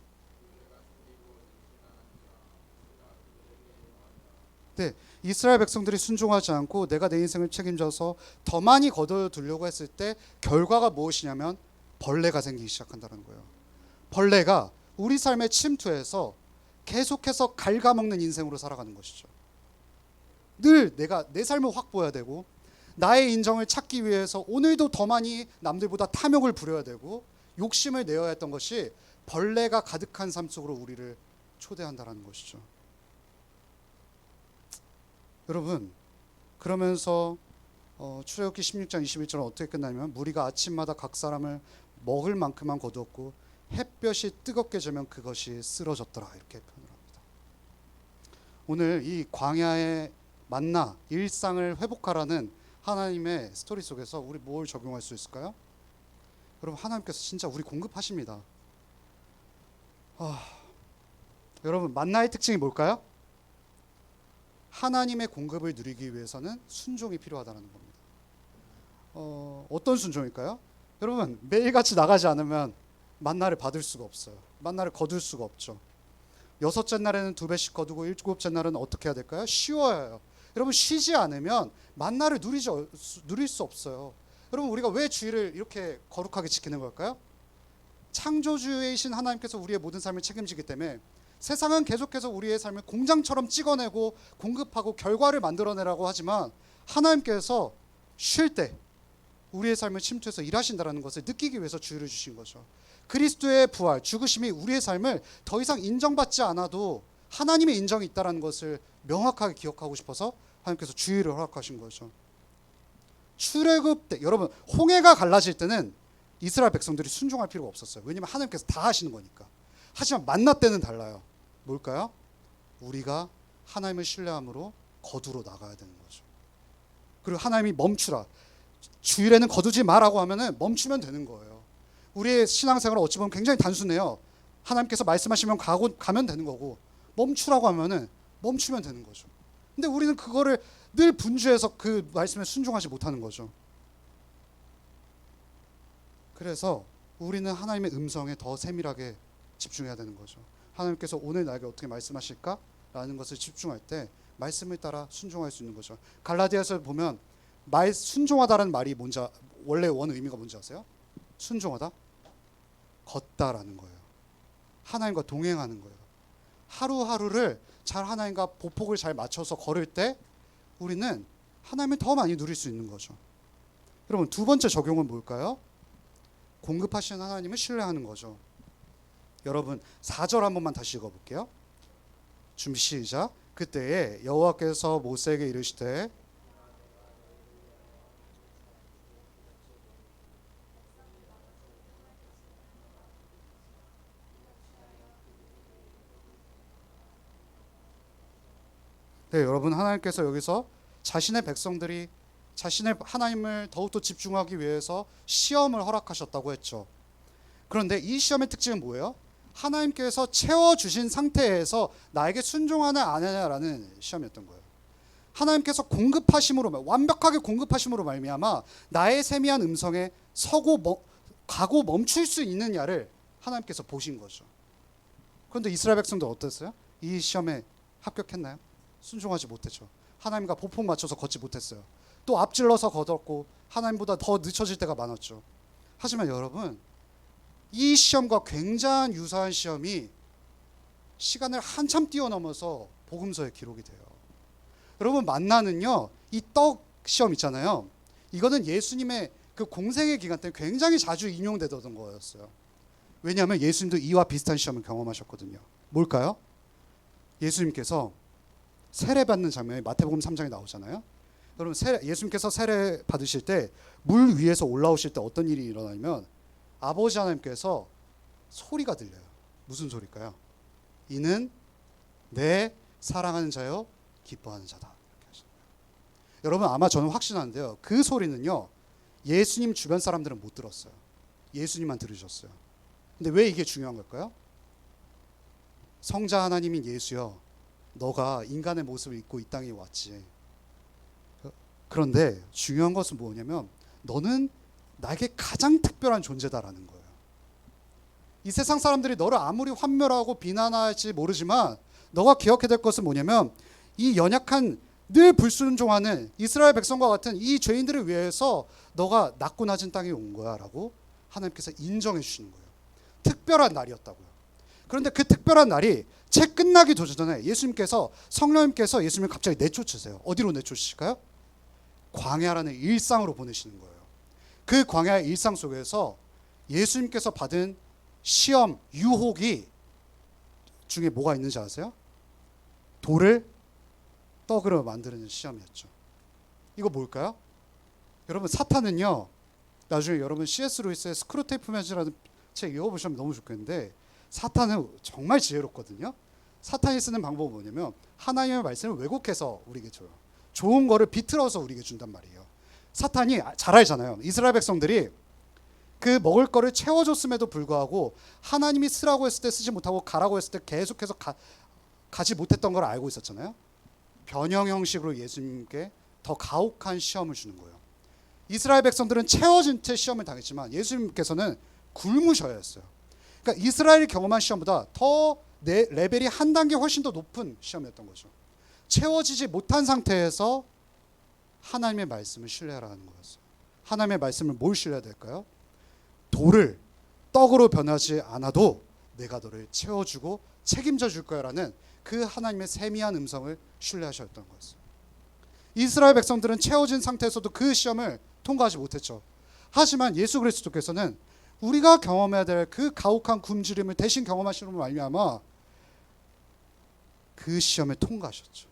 네, 이스라엘 백성들이 순종하지 않고 내가 내 인생을 책임져서 더 많이 거둬두려고 했을 때 결과가 무엇이냐면 벌레가 생기기 시작한다는 거예요. 벌레가 우리 삶에 침투해서 계속해서 갉아먹는 인생으로 살아가는 것이죠. 늘 내가 내 삶을 확보해야 되고 나의 인정을 찾기 위해서 오늘도 더 많이 남들보다 탐욕을 부려야 되고 욕심을 내어야 했던 것이 벌레가 가득한 삶 속으로 우리를 초대한다는 것이죠. 여러분, 그러면서 출애굽기 16장 21절은 어떻게 끝나냐면 무리가 아침마다 각 사람을 먹을 만큼만 거두었고 햇볕이 뜨겁게 져면 그것이 쓰러졌더라, 이렇게 표현을 합니다. 오늘 이 광야의 만나 일상을 회복하라는 하나님의 스토리 속에서 우리 뭘 적용할 수 있을까요? 여러분, 하나님께서 진짜 우리 공급하십니다. 여러분, 만나의 특징이 뭘까요? 하나님의 공급을 누리기 위해서는 순종이 필요하다는 겁니다. 어떤 순종일까요? 여러분, 매일같이 나가지 않으면 만나를 받을 수가 없어요. 만나를 거둘 수가 없죠. 6째 날에는 2배씩 거두고 7째 날은 어떻게 해야 될까요? 쉬어야 해요. 여러분, 쉬지 않으면 만나를 누릴 수 없어요. 여러분, 우리가 왜 주일을 이렇게 거룩하게 지키는 걸까요? 창조주이신 하나님께서 우리의 모든 삶을 책임지기 때문에 세상은 계속해서 우리의 삶을 공장처럼 찍어내고 공급하고 결과를 만들어내라고 하지만 하나님께서 쉴 때 우리의 삶을 침투해서 일하신다는 것을 느끼기 위해서 주일을 주신 거죠. 그리스도의 부활, 죽으심이 우리의 삶을 더 이상 인정받지 않아도 하나님의 인정이 있다는 것을 명확하게 기억하고 싶어서 하나님께서 주일을 허락하신 거죠. 출애굽 때, 여러분, 홍해가 갈라질 때는 이스라엘 백성들이 순종할 필요가 없었어요. 왜냐하면 하나님께서 다 하시는 거니까. 하지만 만나 때는 달라요. 뭘까요? 우리가 하나님을 신뢰함으로 거두러 나가야 되는 거죠. 그리고 하나님이 멈추라, 주일에는 거두지 마라고 하면은 멈추면 되는 거예요. 우리의 신앙생활은 어찌 보면 굉장히 단순해요. 하나님께서 말씀하시면 가면 되는 거고, 멈추라고 하면은 멈추면 되는 거죠. 근데 우리는 그거를 늘 분주해서 그 말씀에 순종하지 못하는 거죠. 그래서 우리는 하나님의 음성에 더 세밀하게 집중해야 되는 거죠. 하나님께서 오늘 나에게 어떻게 말씀하실까라는 것을 집중할 때 말씀을 따라 순종할 수 있는 거죠. 갈라디아서 보면 순종하다라는 말이 뭔지, 원래 원 의미가 뭔지 아세요? 순종하다? 걷다라는 거예요. 하나님과 동행하는 거예요. 하루하루를 잘 하나님과 보폭을 잘 맞춰서 걸을 때 우리는 하나님을 더 많이 누릴 수 있는 거죠. 여러분, 두 번째 적용은 뭘까요? 공급하시는 하나님을 신뢰하는 거죠. 여러분, 4절 한 번만 다시 읽어볼게요. 준비 시작. 그때에 여호와께서 모세에게 이르시되 네, 여러분, 하나님께서 여기서 자신의 백성들이 자신의 하나님을 더욱더 집중하기 위해서 시험을 허락하셨다고 했죠. 그런데 이 시험의 특징은 뭐예요? 하나님께서 채워주신 상태에서 나에게 순종하냐 안 하냐라는 시험이었던 거예요. 하나님께서 공급하심으로, 완벽하게 공급하심으로 말미암아 나의 세미한 음성에 가고 멈출 수 있느냐를 하나님께서 보신 거죠. 그런데 이스라엘 백성들 어땠어요? 이 시험에 합격했나요? 순종하지 못했죠. 하나님과 보폭 맞춰서 걷지 못했어요. 또 앞질러서 걷었고 하나님보다 더 늦춰질 때가 많았죠. 하지만 여러분, 이 시험과 굉장히 유사한 시험이 시간을 한참 뛰어넘어서 복음서에 기록이 돼요. 여러분, 만나는요, 이 떡 시험 있잖아요. 이거는 예수님의 그 공생의 기간 때 굉장히 자주 인용되던 거였어요. 왜냐하면 예수님도 이와 비슷한 시험을 경험하셨거든요. 뭘까요? 예수님께서 세례 받는 장면이 마태복음 3장에 나오잖아요. 여러분, 예수님께서 세례 받으실 때 물 위에서 올라오실 때 어떤 일이 일어나냐면 아버지 하나님께서 소리가 들려요. 무슨 소리일까요? 이는 내 사랑하는 자요 기뻐하는 자다, 이렇게 하시는 거예요. 여러분, 아마 저는 확신하는데요, 그 소리는요 예수님 주변 사람들은 못 들었어요. 예수님만 들으셨어요. 근데 왜 이게 중요한 걸까요? 성자 하나님인 예수여, 너가 인간의 모습을 입고 이 땅에 왔지. 그런데 중요한 것은 뭐냐면 너는 나에게 가장 특별한 존재다라는 거예요. 이 세상 사람들이 너를 아무리 환멸하고 비난할지 모르지만 너가 기억해야 될 것은 뭐냐면 이 연약한 늘 불순종하는 이스라엘 백성과 같은 이 죄인들을 위해서 너가 낮고 낮은 땅에 온 거야 라고 하나님께서 인정해 주시는 거예요. 특별한 날이었다고요. 그런데 그 특별한 날이 책 끝나기 전에 예수님께서 성령님께서 예수님을 갑자기 내쫓으세요. 어디로 내쫓으실까요? 광야라는 일상으로 보내시는 거예요. 그 광야의 일상 속에서 예수님께서 받은 시험, 유혹이 중에 뭐가 있는지 아세요? 돌을 떡으로 만드는 시험이었죠. 이거 뭘까요? 여러분 사탄은요, 나중에 여러분 C.S. 루이스의 스크루테이프 매즈라는 책 읽어보시면 너무 좋겠는데 사탄은 정말 지혜롭거든요. 사탄이 쓰는 방법은 뭐냐면 하나님의 말씀을 왜곡해서 우리에게 줘요. 좋은 거를 비틀어서 우리에게 준단 말이에요. 사탄이 잘 알잖아요. 이스라엘 백성들이 그 먹을 거를 채워줬음에도 불구하고 하나님이 쓰라고 했을 때 쓰지 못하고 가라고 했을 때 계속해서 가지 못했던 걸 알고 있었잖아요. 변형 형식으로 예수님께 더 가혹한 시험을 주는 거예요. 이스라엘 백성들은 채워진 채 시험을 당했지만 예수님께서는 굶으셔야 했어요. 그러니까 이스라엘이 경험한 시험보다 더 레벨이 한 단계 훨씬 더 높은 시험이었던 거죠. 채워지지 못한 상태에서 하나님의 말씀을 신뢰하라는 거였어요. 하나님의 말씀을 뭘 신뢰해야 될까요? 돌을 떡으로 변하지 않아도 내가 너를 채워주고 책임져 줄 거야라는 그 하나님의 세미한 음성을 신뢰하셨던 거였어요. 이스라엘 백성들은 채워진 상태에서도 그 시험을 통과하지 못했죠. 하지만 예수 그리스도께서는 우리가 경험해야 될 그 가혹한 굶주림을 대신 경험하시는 말미암아 그 시험을 통과하셨죠.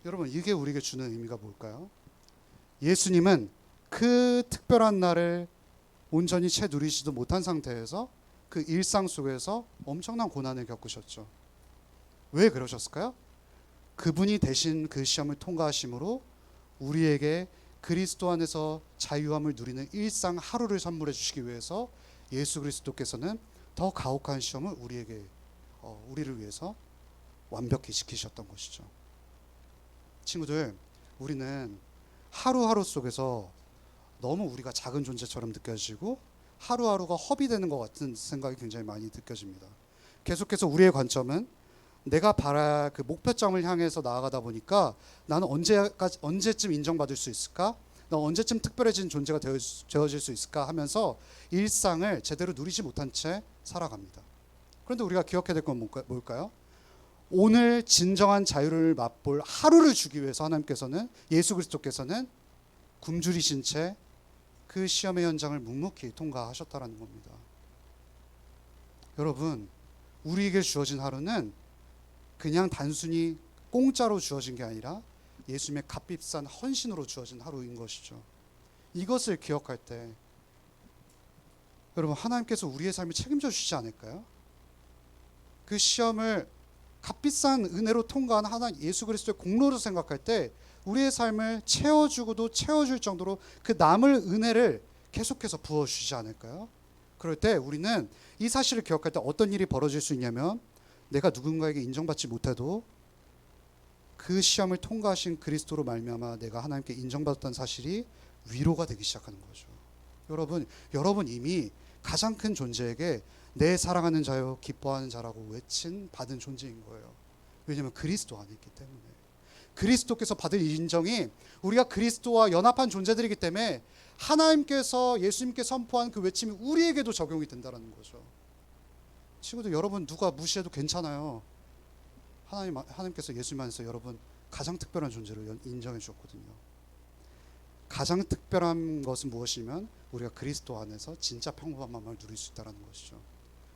여러분 이게 우리에게 주는 의미가 뭘까요? 예수님은 그 특별한 날을 온전히 채 누리지도 못한 상태에서 그 일상 속에서 엄청난 고난을 겪으셨죠. 왜 그러셨을까요? 그분이 대신 그 시험을 통과하심으로 우리에게 그리스도 안에서 자유함을 누리는 일상 하루를 선물해 주시기 위해서 예수 그리스도께서는 더 가혹한 시험을 우리를 위해서 완벽히 지키셨던 것이죠. 친구들, 우리는 하루하루 속에서 너무 우리가 작은 존재처럼 느껴지고 하루하루가 허비되는 것 같은 생각이 굉장히 많이 느껴집니다. 계속해서 우리의 관점은 내가 바랄 그 목표점을 향해서 나아가다 보니까 나는 언제쯤 인정받을 수 있을까? 나 언제쯤 특별해진 존재가 되어질 수 있을까? 하면서 일상을 제대로 누리지 못한 채 살아갑니다. 그런데 우리가 기억해야 될 건 뭘까요? 오늘 진정한 자유를 맛볼 하루를 주기 위해서 하나님께서는 예수 그리스도께서는 굶주리신 채 그 시험의 현장을 묵묵히 통과하셨다라는 겁니다. 여러분, 우리에게 주어진 하루는 그냥 단순히 공짜로 주어진 게 아니라 예수님의 값비싼 헌신으로 주어진 하루인 것이죠. 이것을 기억할 때 여러분 하나님께서 우리의 삶을 책임져 주시지 않을까요? 그 시험을 값비싼 은혜로 통과한 하나님 예수 그리스도의 공로로 생각할 때 우리의 삶을 채워주고도 채워줄 정도로 그 남을 은혜를 계속해서 부어주시지 않을까요? 그럴 때 우리는 이 사실을 기억할 때 어떤 일이 벌어질 수 있냐면 내가 누군가에게 인정받지 못해도 그 시험을 통과하신 그리스도로 말미암아 내가 하나님께 인정받았다는 사실이 위로가 되기 시작하는 거죠. 여러분 이미 가장 큰 존재에게 내 사랑하는 자요 기뻐하는 자라고 받은 존재인 거예요. 왜냐하면 그리스도 안에 있기 때문에. 그리스도께서 받을 인정이 우리가 그리스도와 연합한 존재들이기 때문에 하나님께서 예수님께 선포한 그 외침이 우리에게도 적용이 된다는 거죠. 친구들, 여러분 누가 무시해도 괜찮아요. 하나님께서 예수님 안에서 여러분 가장 특별한 존재로 인정해 주셨거든요. 가장 특별한 것은 무엇이면 우리가 그리스도 안에서 진짜 평범한 마음을 누릴 수 있다는 것이죠.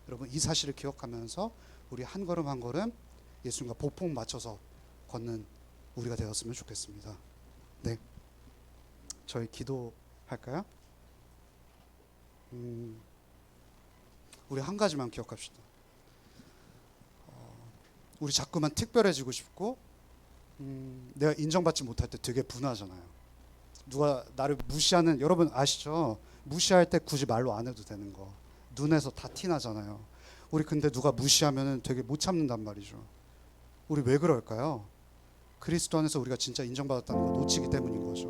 여러분 이 사실을 기억하면서 우리 한 걸음 한 걸음 예수님과 보폭 맞춰서 걷는 우리가 되었으면 좋겠습니다. 네, 저희 기도할까요? 우리 한 가지만 기억합시다. 우리 자꾸만 특별해지고 싶고 내가 인정받지 못할 때 되게 분하잖아요. 누가 나를 무시하는, 여러분 아시죠? 무시할 때 굳이 말로 안 해도 되는 거 눈에서 다 티나잖아요. 우리 근데 누가 무시하면 되게 못 참는단 말이죠. 우리 왜 그럴까요? 그리스도 안에서 우리가 진짜 인정받았다는 거 놓치기 때문인 거죠.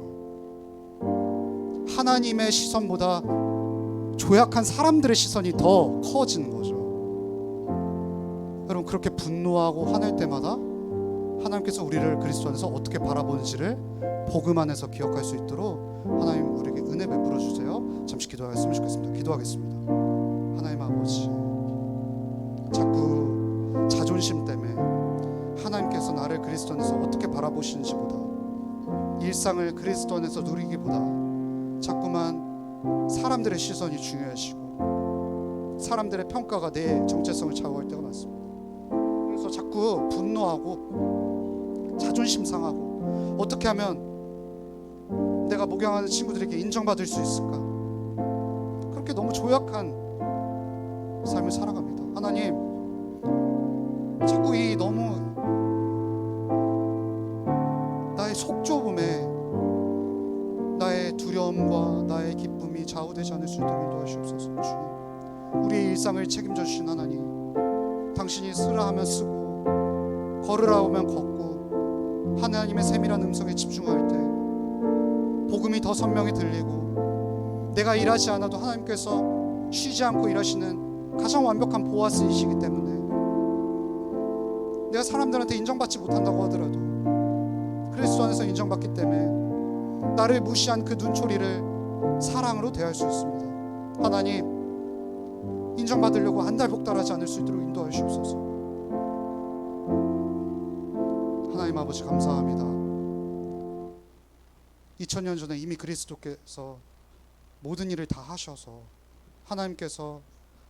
하나님의 시선보다 조약한 사람들의 시선이 더 커지는 거죠. 여러분, 그렇게 분노하고 화낼 때마다 하나님께서 우리를 그리스도 안에서 어떻게 바라보는지를 복음 안에서 기억할 수 있도록 하나님 우리에게 은혜 베풀어 주세요. 잠시 기도하겠으면 좋겠습니다. 기도하겠습니다. 하나님 아버지, 자꾸 자존심 때문에 하나님께서 나를 그리스도 안에서 어떻게 바라보시는지보다, 일상을 그리스도 안에서 누리기보다 자꾸만 사람들의 시선이 중요하시고 사람들의 평가가 내 정체성을 좌우할 때가 많습니다. 그래서 자꾸 분노하고 자존심 상하고 어떻게 하면 내가 목양하는 친구들에게 인정받을 수 있을까, 그렇게 너무 조약한 삶을 살아갑니다. 하나님, 자꾸 이 너무 나의 속좁음에 나의 두려움과 나의 기쁨이 좌우되지 않을 수 있도록 인도하시옵소서. 주님, 우리의 일상을 책임져 주신 하나님, 당신이 쓰라 하면 쓰고 걸으라 하면 걷고 하나님의 세밀한 음성에 집중할 때 복음이 더 선명히 들리고, 내가 일하지 않아도 하나님께서 쉬지 않고 일하시는 가장 완벽한 보아스이시기 때문에 내가 사람들한테 인정받지 못한다고 하더라도 그리스도 안에서 인정받기 때문에 나를 무시한 그 눈초리를 사랑으로 대할 수 있습니다. 하나님, 인정받으려고 안달복달하지 않을 수 있도록 인도하시옵소서. 하나님 아버지, 감사합니다. 2000년 전에 이미 그리스도께서 모든 일을 다 하셔서 하나님께서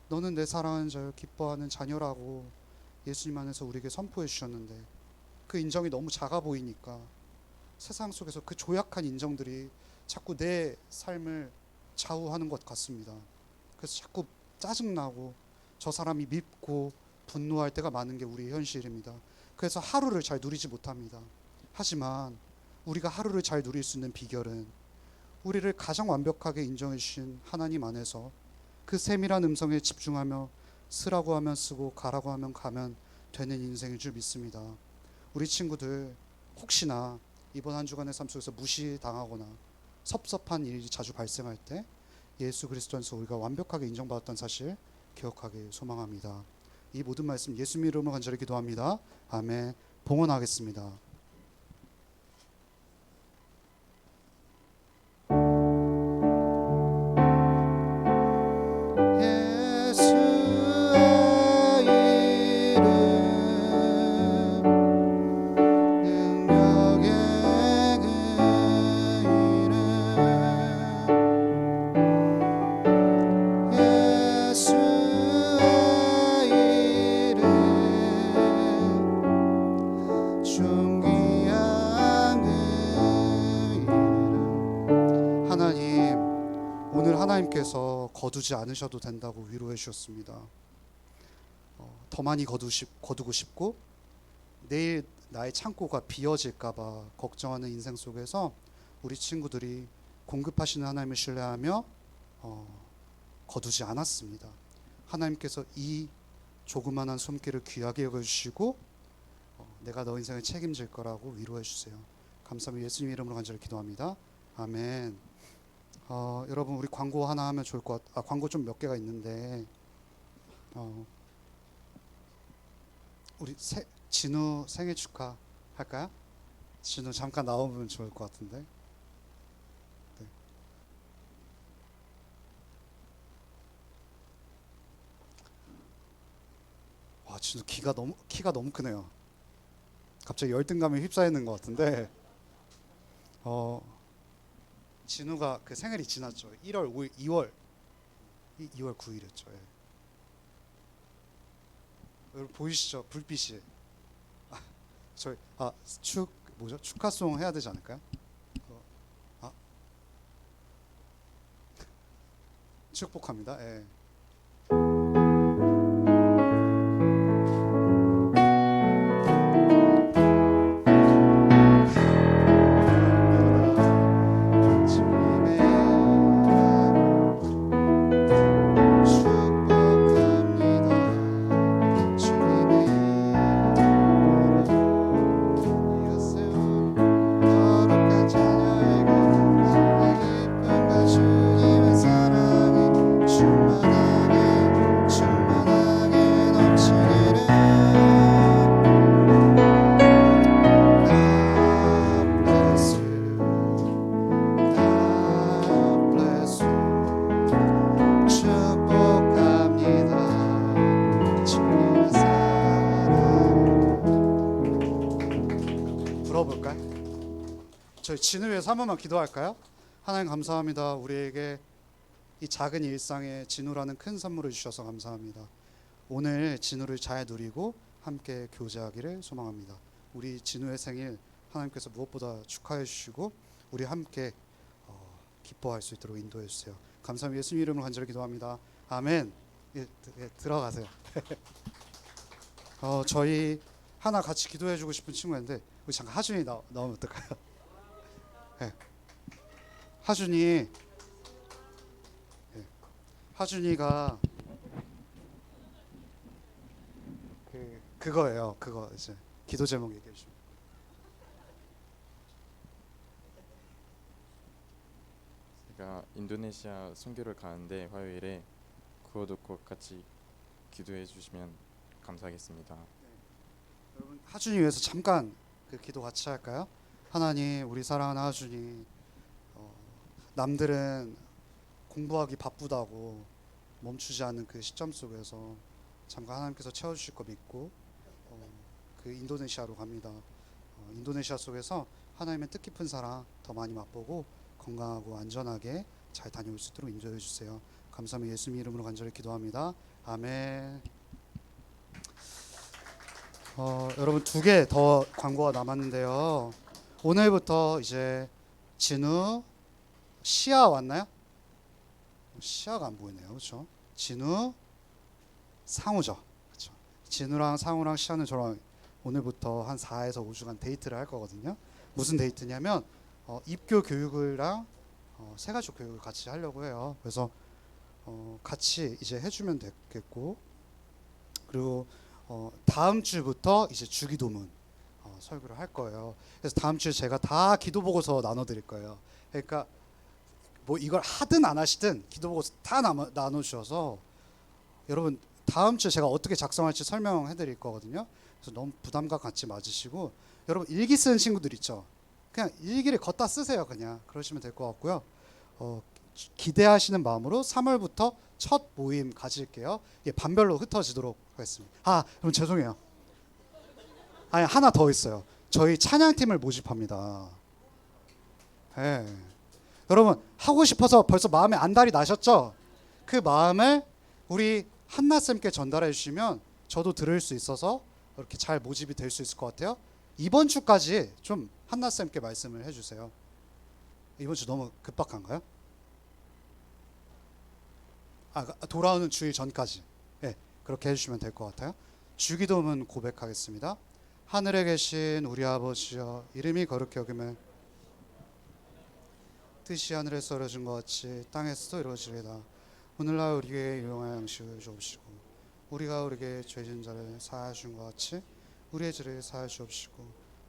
너는 내 사랑하는 자여 기뻐하는 자녀라고 예수님 안에서 우리에게 선포해 주셨는데, 그 인정이 너무 작아 보이니까 세상 속에서 그 조약한 인정들이 자꾸 내 삶을 좌우하는 것 같습니다. 그래서 자꾸 짜증나고 저 사람이 밉고 분노할 때가 많은 게 우리의 현실입니다. 그래서 하루를 잘 누리지 못합니다. 하지만 우리가 하루를 잘 누릴 수 있는 비결은 우리를 가장 완벽하게 인정해 주신 하나님 안에서 그 세밀한 음성에 집중하며 쓰라고 하면 쓰고 가라고 하면 가면 되는 인생인 줄 믿습니다. 우리 친구들 혹시나 이번 한 주간의 삶 속에서 무시당하거나 섭섭한 일이 자주 발생할 때 예수 그리스도 안에서 우리가 완벽하게 인정받았다는 사실 기억하길 소망합니다. 이 모든 말씀 예수님 이름으로 간절히 기도합니다. 아멘. 봉헌하겠습니다. 하나님께서 거두지 않으셔도 된다고 위로해 주셨습니다. 더 많이 거두고 싶고 내일 나의 창고가 비어질까봐 걱정하는 인생 속에서 우리 친구들이 공급하시는 하나님을 신뢰하며 거두지 않았습니다. 하나님께서 이 조그만한 손길을 귀하게 여겨주시고 내가 너 인생을 책임질 거라고 위로해 주세요. 감사합니다. 예수님 이름으로 간절히 기도합니다. 아멘. 여러분, 우리 광고 하나 하면 좋을 것 같아요. 광고 좀 몇 개가 있는데 우리 진우 생일 축하 할까요? 진우 잠깐 나오면 좋을 것 같은데. 네. 와, 진우 키가 너무 크네요. 갑자기 열등감에 휩싸이는 것 같은데. 진우가 그 생일이 지났죠. 1월 5일, 2월 9일이었죠. 예. 여러분 보이시죠? 불빛이. 저희 축하송 해야 되지 않을까요? 축복합니다. 예. 저희 진우 위해서 한 번만 기도할까요? 하나님 감사합니다. 우리에게 이 작은 일상에 진우라는 큰 선물을 주셔서 감사합니다. 오늘 진우를 잘 누리고 함께 교제하기를 소망합니다. 우리 진우의 생일 하나님께서 무엇보다 축하해 주시고 우리 함께 기뻐할 수 있도록 인도해 주세요. 감사합니다. 예수님 이름으로 간절히 기도합니다. 아멘. 예, 들어가세요. 저희 하나 같이 기도해 주고 싶은 친구가 있는데 우리 잠깐 하준이 나오면 어떨까요? 네. 하준이가 그거예요. 그거 이제 기도 제목 얘기해 주시면. 제가 인도네시아 선교를 가는데 화요일에 그거 듣고 같이 기도해 주시면 감사하겠습니다. 여러분 하준이 위해서 잠깐 그 기도 같이 할까요? 하나님 우리 사랑하는 하준이 남들은 공부하기 바쁘다고 멈추지 않는 그 시점 속에서 잠깐 하나님께서 채워주실 거 믿고 그 인도네시아로 갑니다. 인도네시아 속에서 하나님의 뜻깊은 사랑 더 많이 맛보고 건강하고 안전하게 잘 다녀올 수 있도록 인도해 주세요. 감사합니다. 예수님 이름으로 간절히 기도합니다. 아멘. 여러분 2개 더 광고가 남았는데요. 오늘부터 이제 진우 시아 왔나요? 시아가 안 보이네요. 그렇죠? 진우 상우죠. 그렇죠? 진우랑 상우랑 시아는 저랑 오늘부터 한 4에서 5주간 데이트를 할 거거든요. 무슨 데이트냐면 입교 교육을랑 세가족 교육을 같이 하려고 해요. 그래서 같이 이제 해주면 되겠고 그리고 다음 주부터 이제 주기도문 설교를 할 거예요. 그래서 다음 주에 제가 다 기도 보고서 나눠드릴 거예요. 그러니까 뭐 이걸 하든 안 하시든 기도 보고서 다 나눠주셔서 여러분 다음 주에 제가 어떻게 작성할지 설명해드릴 거거든요. 그래서 너무 부담감 갖지 마시고 여러분 일기 쓰는 친구들 있죠. 그냥 일기를 걷다 쓰세요. 그냥 그러시면 될 것 같고요. 기대하시는 마음으로 3월부터 첫 모임 가질게요. 예, 반별로 흩어지도록 하겠습니다. 여러분 죄송해요. 아니 하나 더 있어요. 저희 찬양팀을 모집합니다. 네. 여러분 하고 싶어서 벌써 마음에 안달이 나셨죠? 그 마음을 우리 한나쌤께 전달해 주시면 저도 들을 수 있어서 이렇게 잘 모집이 될 수 있을 것 같아요. 이번 주까지 좀 한나쌤께 말씀을 해주세요. 이번 주 너무 급박한가요? 돌아오는 주일 전까지 그렇게 해주시면 될 것 같아요. 주기도문 고백하겠습니다. 하늘에 계신 우리 아버지여 이름이 거룩히 여김을 뜻이 하늘에서 이루어진 것 같이 땅에서도 이루어지리이다. 오늘날 우리에게 일용할 양식을 주옵시고 우리가 우리에게 죄진 자를 사하여 준 것 같이 우리의 죄를 사하여 주옵시고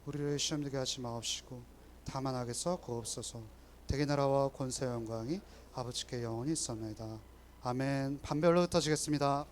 우리를 시험 들게 하지 마옵시고 다만 악에서 구하옵소서. 대개 나라와 권세 영광이 아버지께 영원히 있사옵나이다. 아멘. 반별로 흩어지겠습니다.